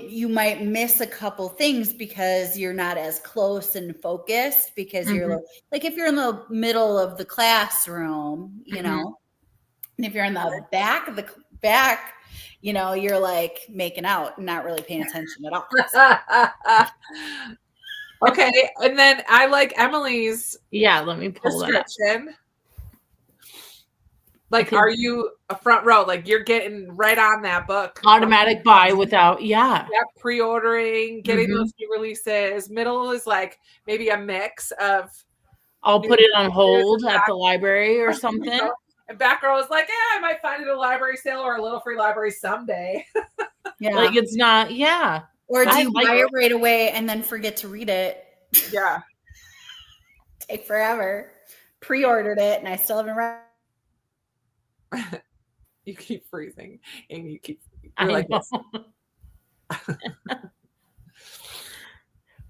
you might miss a couple things because you're not as close and focused, because you're like if you're in the middle of the classroom, you know. And if you're in the back, you know, you're like making out and not really paying attention at all. Okay. And then I like Emily's let me pull description. That. Like, are you a front row? Like you're getting right on that book. Automatic buy without, pre-ordering, getting those new releases. Middle is like maybe a mix of. I'll put it on hold at the library or something. And back row is like, I might find it at a library sale or a little free library someday. Like it's not, Or do you buy it right away and then forget to read it? Yeah. Take forever. Pre-ordered it and I still haven't read. You keep freezing and you keep. Like this.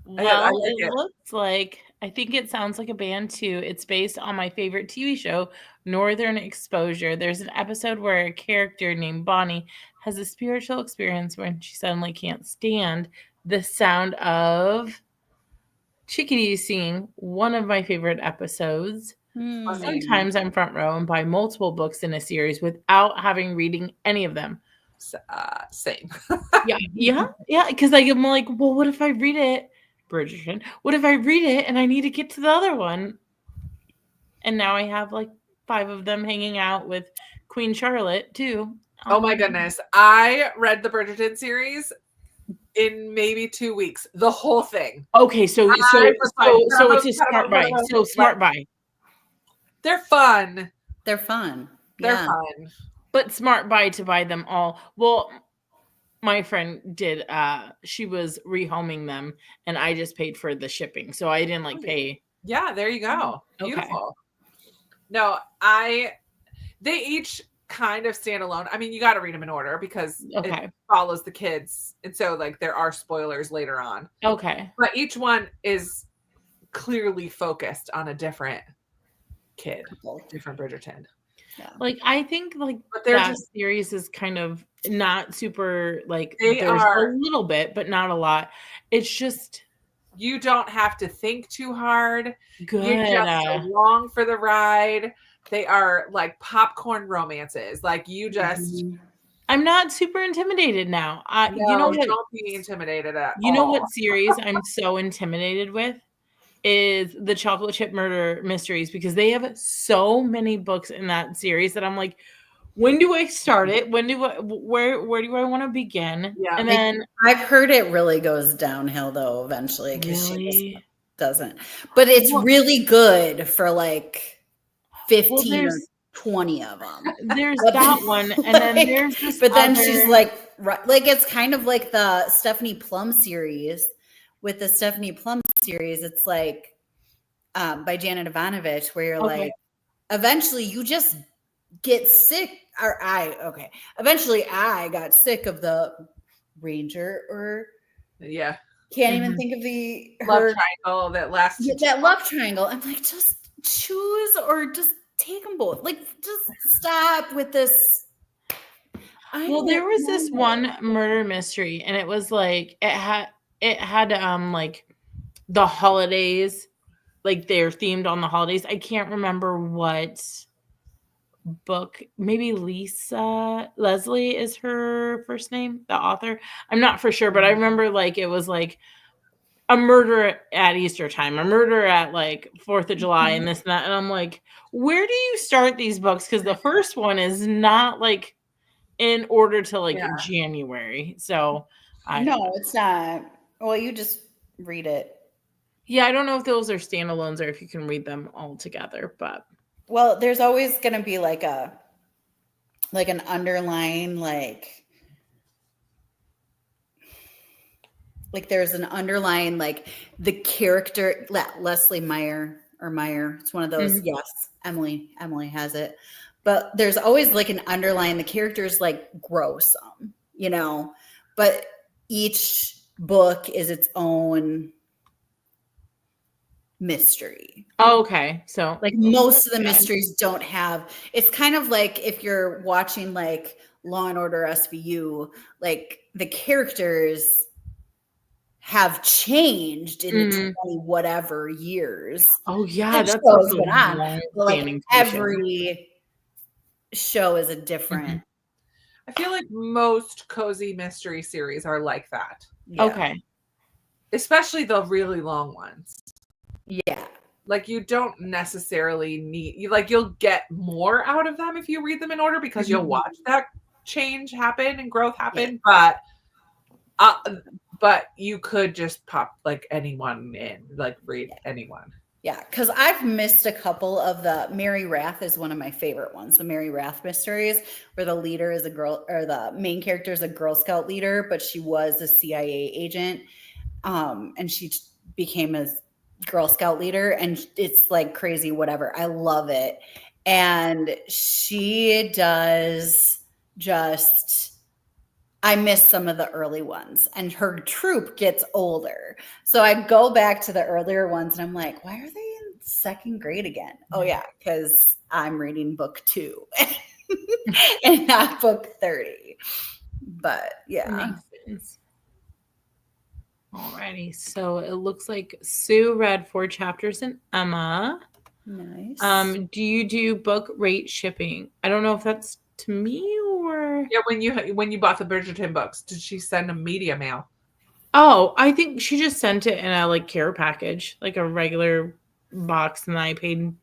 Well, it looks like, I think it sounds like a band too. It's based on my favorite TV show, Northern Exposure. There's an episode where a character named Bonnie has a spiritual experience when she suddenly can't stand the sound of chickadees singing. One of my favorite episodes. Sometimes I'm front row and buy multiple books in a series without having reading any of them. Same. yeah. Because I'm like, well, what if I read it? Bridgerton. What if I read it and I need to get to the other one? And now I have like 5 of them hanging out with Queen Charlotte too. Oh my goodness. I read the Bridgerton series in maybe 2 weeks. The whole thing. Okay, so it's a smart buy. So smart buy. They're fun. They're fun. But smart buy to buy them all. Well, my friend did, she was rehoming them and I just paid for the shipping. So I didn't pay. Yeah, there you go. Beautiful. Okay. No, they each kind of stand alone. I mean, you got to read them in order because it follows the kids. And so there are spoilers later on. Okay. But each one is clearly focused on a different kid, different Bridgerton. Yeah. I think but that series is kind of not super there's a little bit, but not a lot. It's just you don't have to think too hard. Good. You're just along for the ride. They are like popcorn romances. You just I'm not super intimidated now. You know what? Don't be intimidated at all. You know what series I'm so intimidated with? Is the Chocolate Chip Murder Mysteries, because they have so many books in that series that I'm like, when do I start it? Where do I want to begin? Yeah. And then I've heard it really goes downhill though eventually because she just doesn't. But it's really good for 15 or 20 of them. There's that one, and then there's this. But then she's it's kind of like the Stephanie Plum series. With the Stephanie Plum series, it's by Janet Ivanovich, where you're eventually you just get sick. Eventually I got sick of the Ranger, or can't even think of the love triangle that lasts. That love triangle. I'm like, just choose or just take them both. Just stop with this. Well, there was this one murder mystery, and it was it had like the holidays, like they're themed on the holidays. I can't remember what book. Maybe Leslie is her first name, the author. I'm not for sure, but I remember like it was like a murder at Easter time, a murder at like 4th of July and this and that. And I'm like, where do you start these books? Because the first one is not like in order to like January. So no, it's not. Well, you just read it. Yeah, I don't know if those are standalones or if you can read them all together, but well, there's always going to be like an underlying like there's an underlying like the character Leslie Meyer. It's one of those. Mm-hmm. Yes, Emily has it. But there's always like an underlying, the characters like gross, but each book is its own mystery. Oh, okay. So like most of the mysteries don't have, it's kind of like if you're watching like Law and Order SVU, like the characters have changed in the 20 whatever years. Oh yeah, that's what's going on. Like every show is a different. I feel like most cozy mystery series are like that. Yeah. Okay. Especially the really long ones. Yeah. Like you don't necessarily need you'll get more out of them if you read them in order because you'll watch that change happen and growth happen. Yeah. But you could just pop like anyone in, like read anyone. Yeah, because I've missed a couple of the Mary Wrath is one of my favorite ones. The Mary Wrath mysteries, where the leader is a girl, or the main character is a Girl Scout leader, but she was a CIA agent, and she became a Girl Scout leader, and it's like crazy, whatever. I love it, and she does just. I miss some of the early ones, and her troop gets older. So I go back to the earlier ones and I'm like, why are they in second grade again? Oh yeah, because I'm reading book 2 and not book 30. But yeah. Alrighty. So it looks like Sue read 4 chapters in Emma. Nice. Do you do book rate shipping? I don't know if that's to me or when you bought the Bridgerton books, did she send a media mail? Oh, I think she just sent it in a like care package, like a regular box, and I paid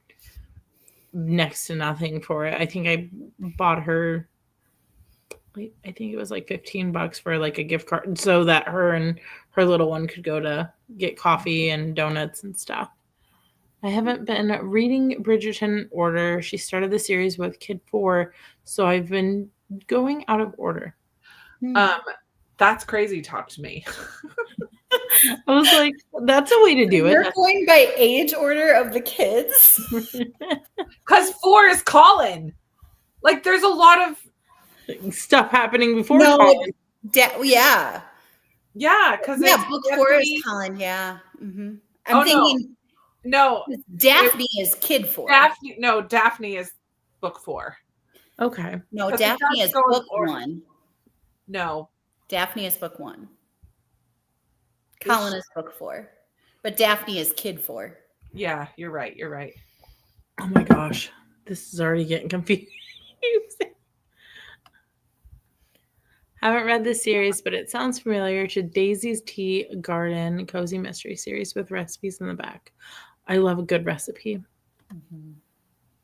next to nothing for it. I think I bought her I think it was like $15 for like a gift card so that her and her little one could go to get coffee and donuts and stuff. I haven't been reading Bridgerton order. She started the series with Kid 4, so I've been going out of order. That's crazy talk to me. I was like, that's a way to do it. You're going by age order of the kids? Because 4 is Colin. Like, there's a lot of stuff happening before Colin. Yeah. Yeah, because book 4 is Colin, yeah. Mm-hmm. I'm thinking... No, Daphne is Kid 4. Daphne is book 4. Okay. No, Daphne is book 1. No. Daphne is book 1. Colin is book 4. But Daphne is Kid 4. Yeah, you're right. Oh my gosh. This is already getting confusing. Haven't read this series, but it sounds familiar to Daisy's Tea Garden Cozy Mystery Series with recipes in the back. I love a good recipe. Mm-hmm.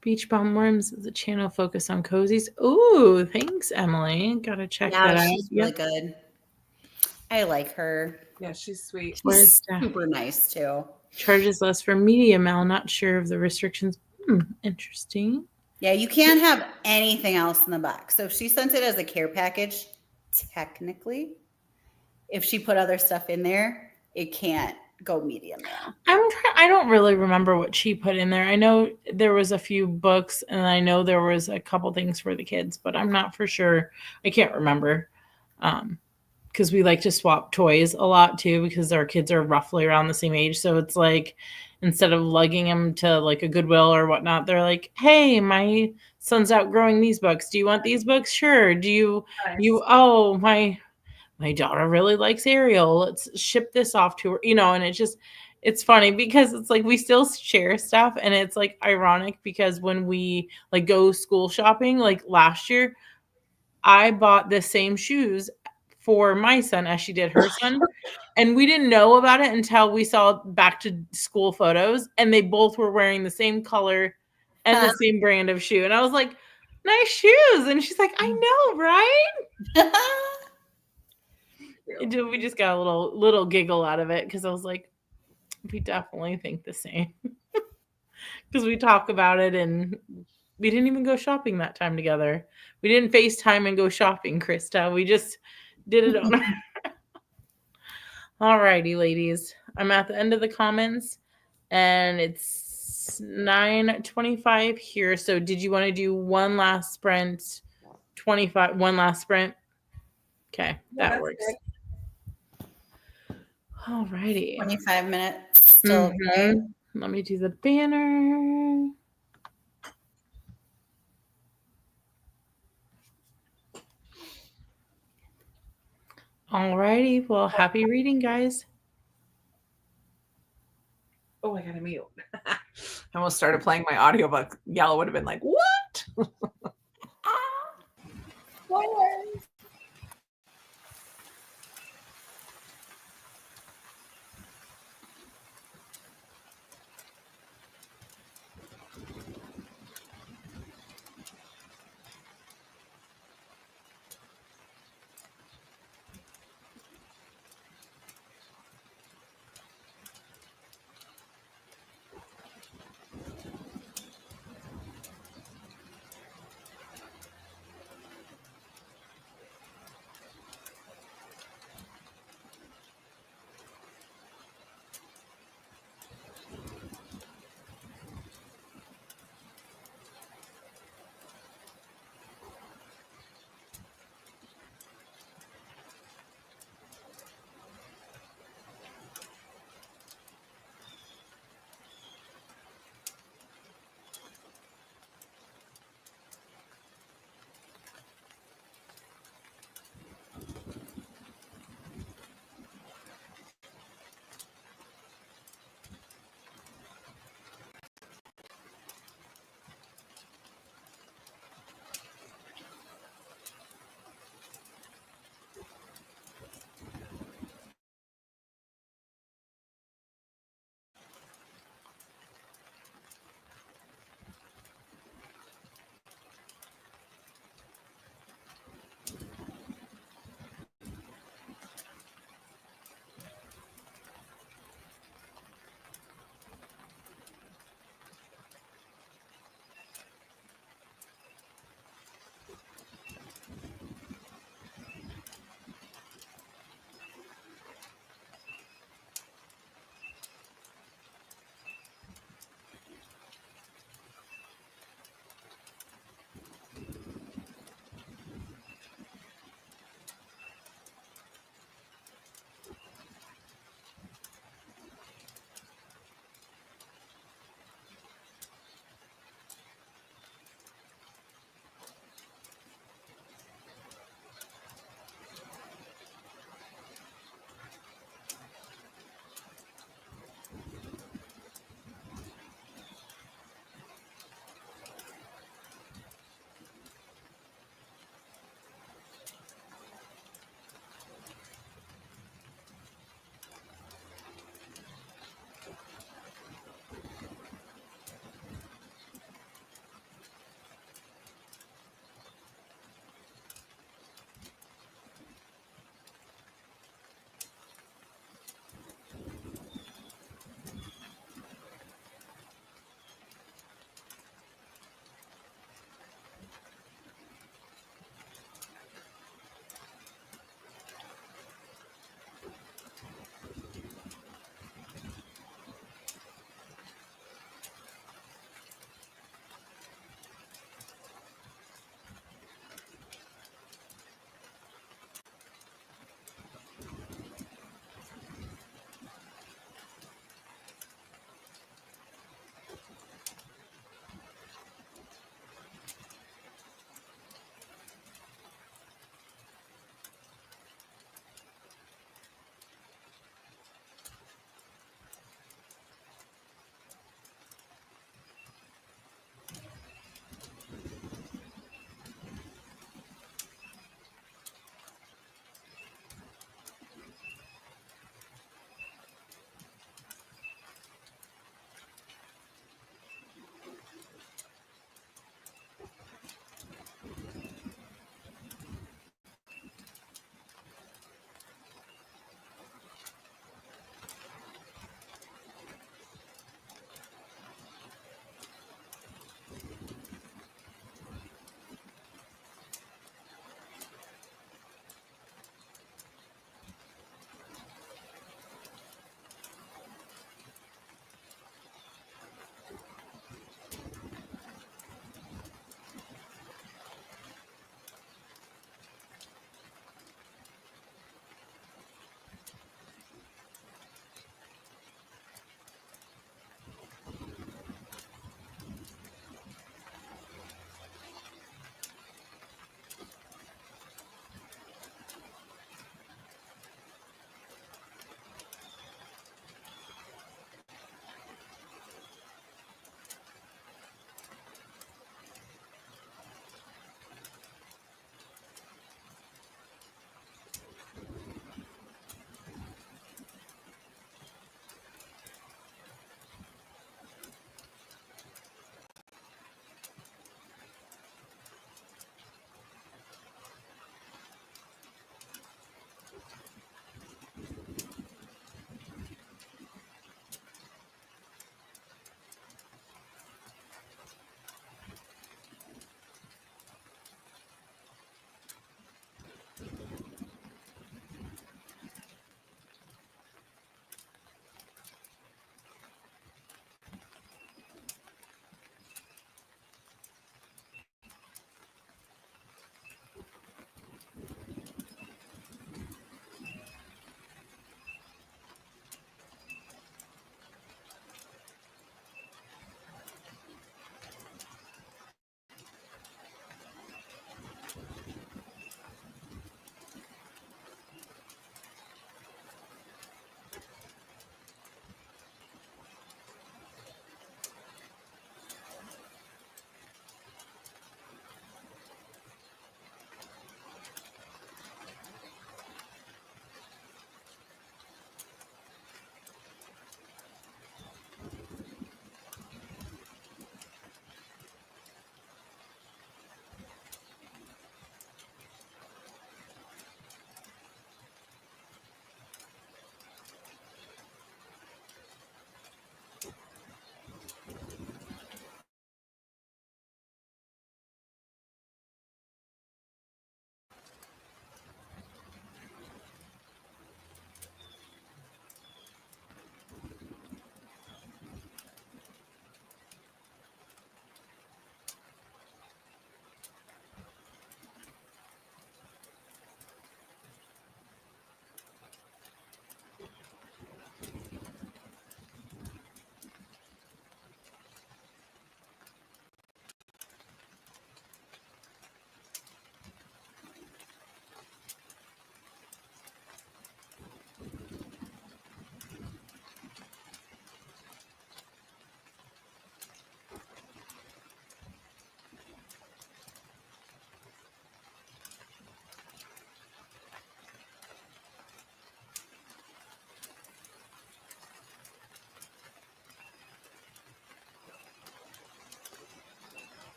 Beach Bomb Worms is a channel focused on cozies. Ooh, thanks, Emily. Gotta check that out. She's really good. I like her. Yeah, she's sweet. She's super nice too. Charges less for media mail. Not sure of the restrictions. Interesting. Yeah, you can't have anything else in the box. So if she sent it as a care package, technically, if she put other stuff in there, it can't go media mail. I don't really remember what she put in there. I know there was a few books, and I know there was a couple things for the kids, but I'm not for sure. I can't remember. Because we like to swap toys a lot too, because our kids are roughly around the same age. So it's like, instead of lugging them to like a Goodwill or whatnot, they're like, hey, my son's outgrowing these books. Do you want these books? Sure. Do you, my my daughter really likes Ariel. Let's ship this off to her, and it's funny because it's like we still share stuff, and it's like ironic because when we like go school shopping, like last year, I bought the same shoes for my son as she did her son. And we didn't know about it until we saw back to school photos, and they both were wearing the same color and the same brand of shoe. And I was like, nice shoes. And she's like, I know, right? We just got a little giggle out of it because I was like, we definitely think the same. Because we talk about it, and we didn't even go shopping that time together. We didn't FaceTime and go shopping, Krista. We just did it on our... All righty, ladies. I'm at the end of the comments, and it's 9:25 here. So did you want to do one last sprint? 25, one last sprint? Okay, that works. Good. All righty. 25 minutes still. Okay. Let me do the banner. All righty. Well, happy reading, guys. Oh, I gotta mute. I almost started playing my audiobook. Yellow would have been like, what? Spoilers.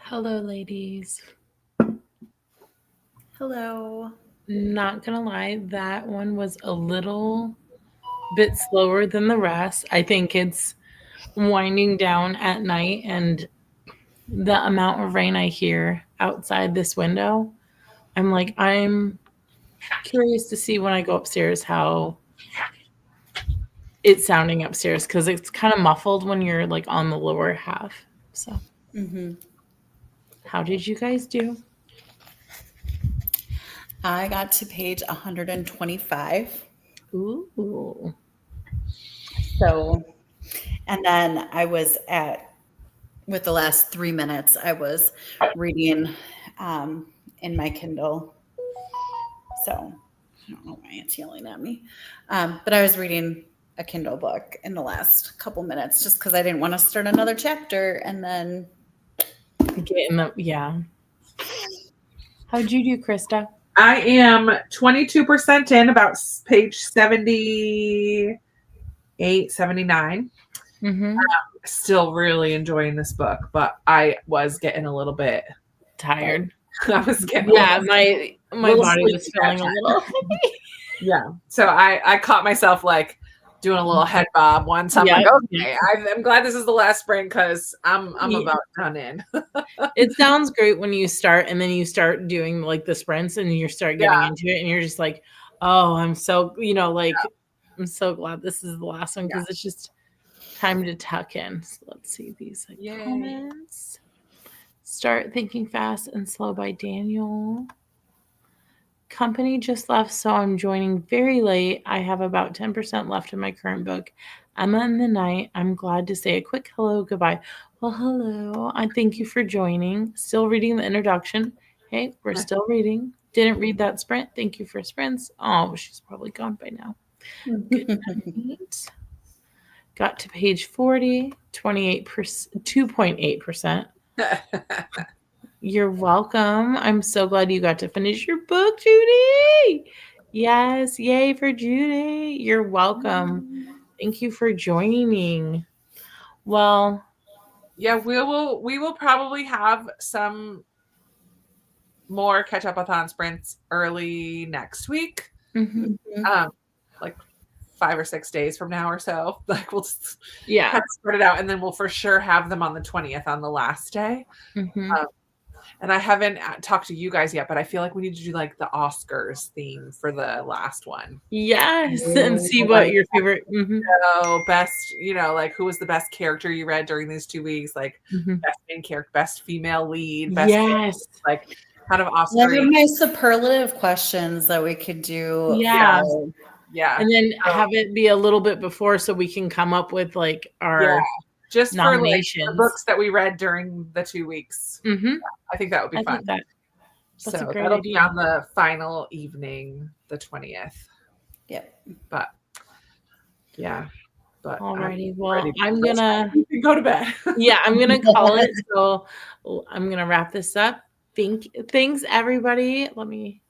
Hello, ladies. Hello. Not gonna lie, that one was a little bit slower than the rest. I think it's winding down at night, and the amount of rain I hear outside this window, I'm like, I'm curious to see when I go upstairs how it's sounding upstairs, because it's kind of muffled when you're like on the lower half. So, how did you guys do? I got to page 125. Ooh. So, and then I was with the last 3 minutes, I was reading in my Kindle. So, I don't know why it's yelling at me. But I was reading a Kindle book in the last couple minutes just because I didn't want to start another chapter and then get in the, yeah. How'd you do, Krista? I am 22% in, about page 78, 79. Still really enjoying this book, but I was getting a little bit tired. I was getting my body was feeling a little heavy. Yeah. So I caught myself like doing a little head bob once. I'm like, okay, I'm glad this is the last sprint because I'm about done in. It sounds great when you start, and then you start doing like the sprints and you start getting into it, and you're just like, oh, I'm so, I'm so glad this is the last one, because it's just time to tuck in. So let's see these comments. Start Thinking Fast and Slow by Daniel. Company just left, so I'm joining very late. I have about 10% left in my current book, Emma in the Night. I'm glad to say a quick hello, goodbye. Well, hello. I thank you for joining. Still reading the introduction. Hey, we're still reading. Didn't read that sprint. Thank you for sprints. Oh, she's probably gone by now. Good night. Got to page 40, 2.8%. You're welcome. I'm so glad you got to finish your book, Judy. Yes, yay for Judy. You're welcome. Thank you for joining. Well, yeah, we will probably have some more catch-up-a-thon sprints early next week. Like 5 or 6 days from now or so. Like we'll just have to sort it out, and then we'll for sure have them on the 20th on the last day. And I haven't talked to you guys yet, but I feel like we need to do like the Oscars theme for the last one. Yes, and see what your favorite best, like who was the best character you read during these 2 weeks, like best main character, best female lead, best like kind of Oscar. What are my superlative questions that we could do? Yeah. And then have it be a little bit before, so we can come up with like our just nominations for like the books that we read during the 2 weeks. I think that would be fun. That's so a great that'll idea. be on the final evening, the 20th. But alrighty. Well, I'm gonna go to bed. I'm gonna call it. So I'm gonna wrap this up. Thanks everybody. Let me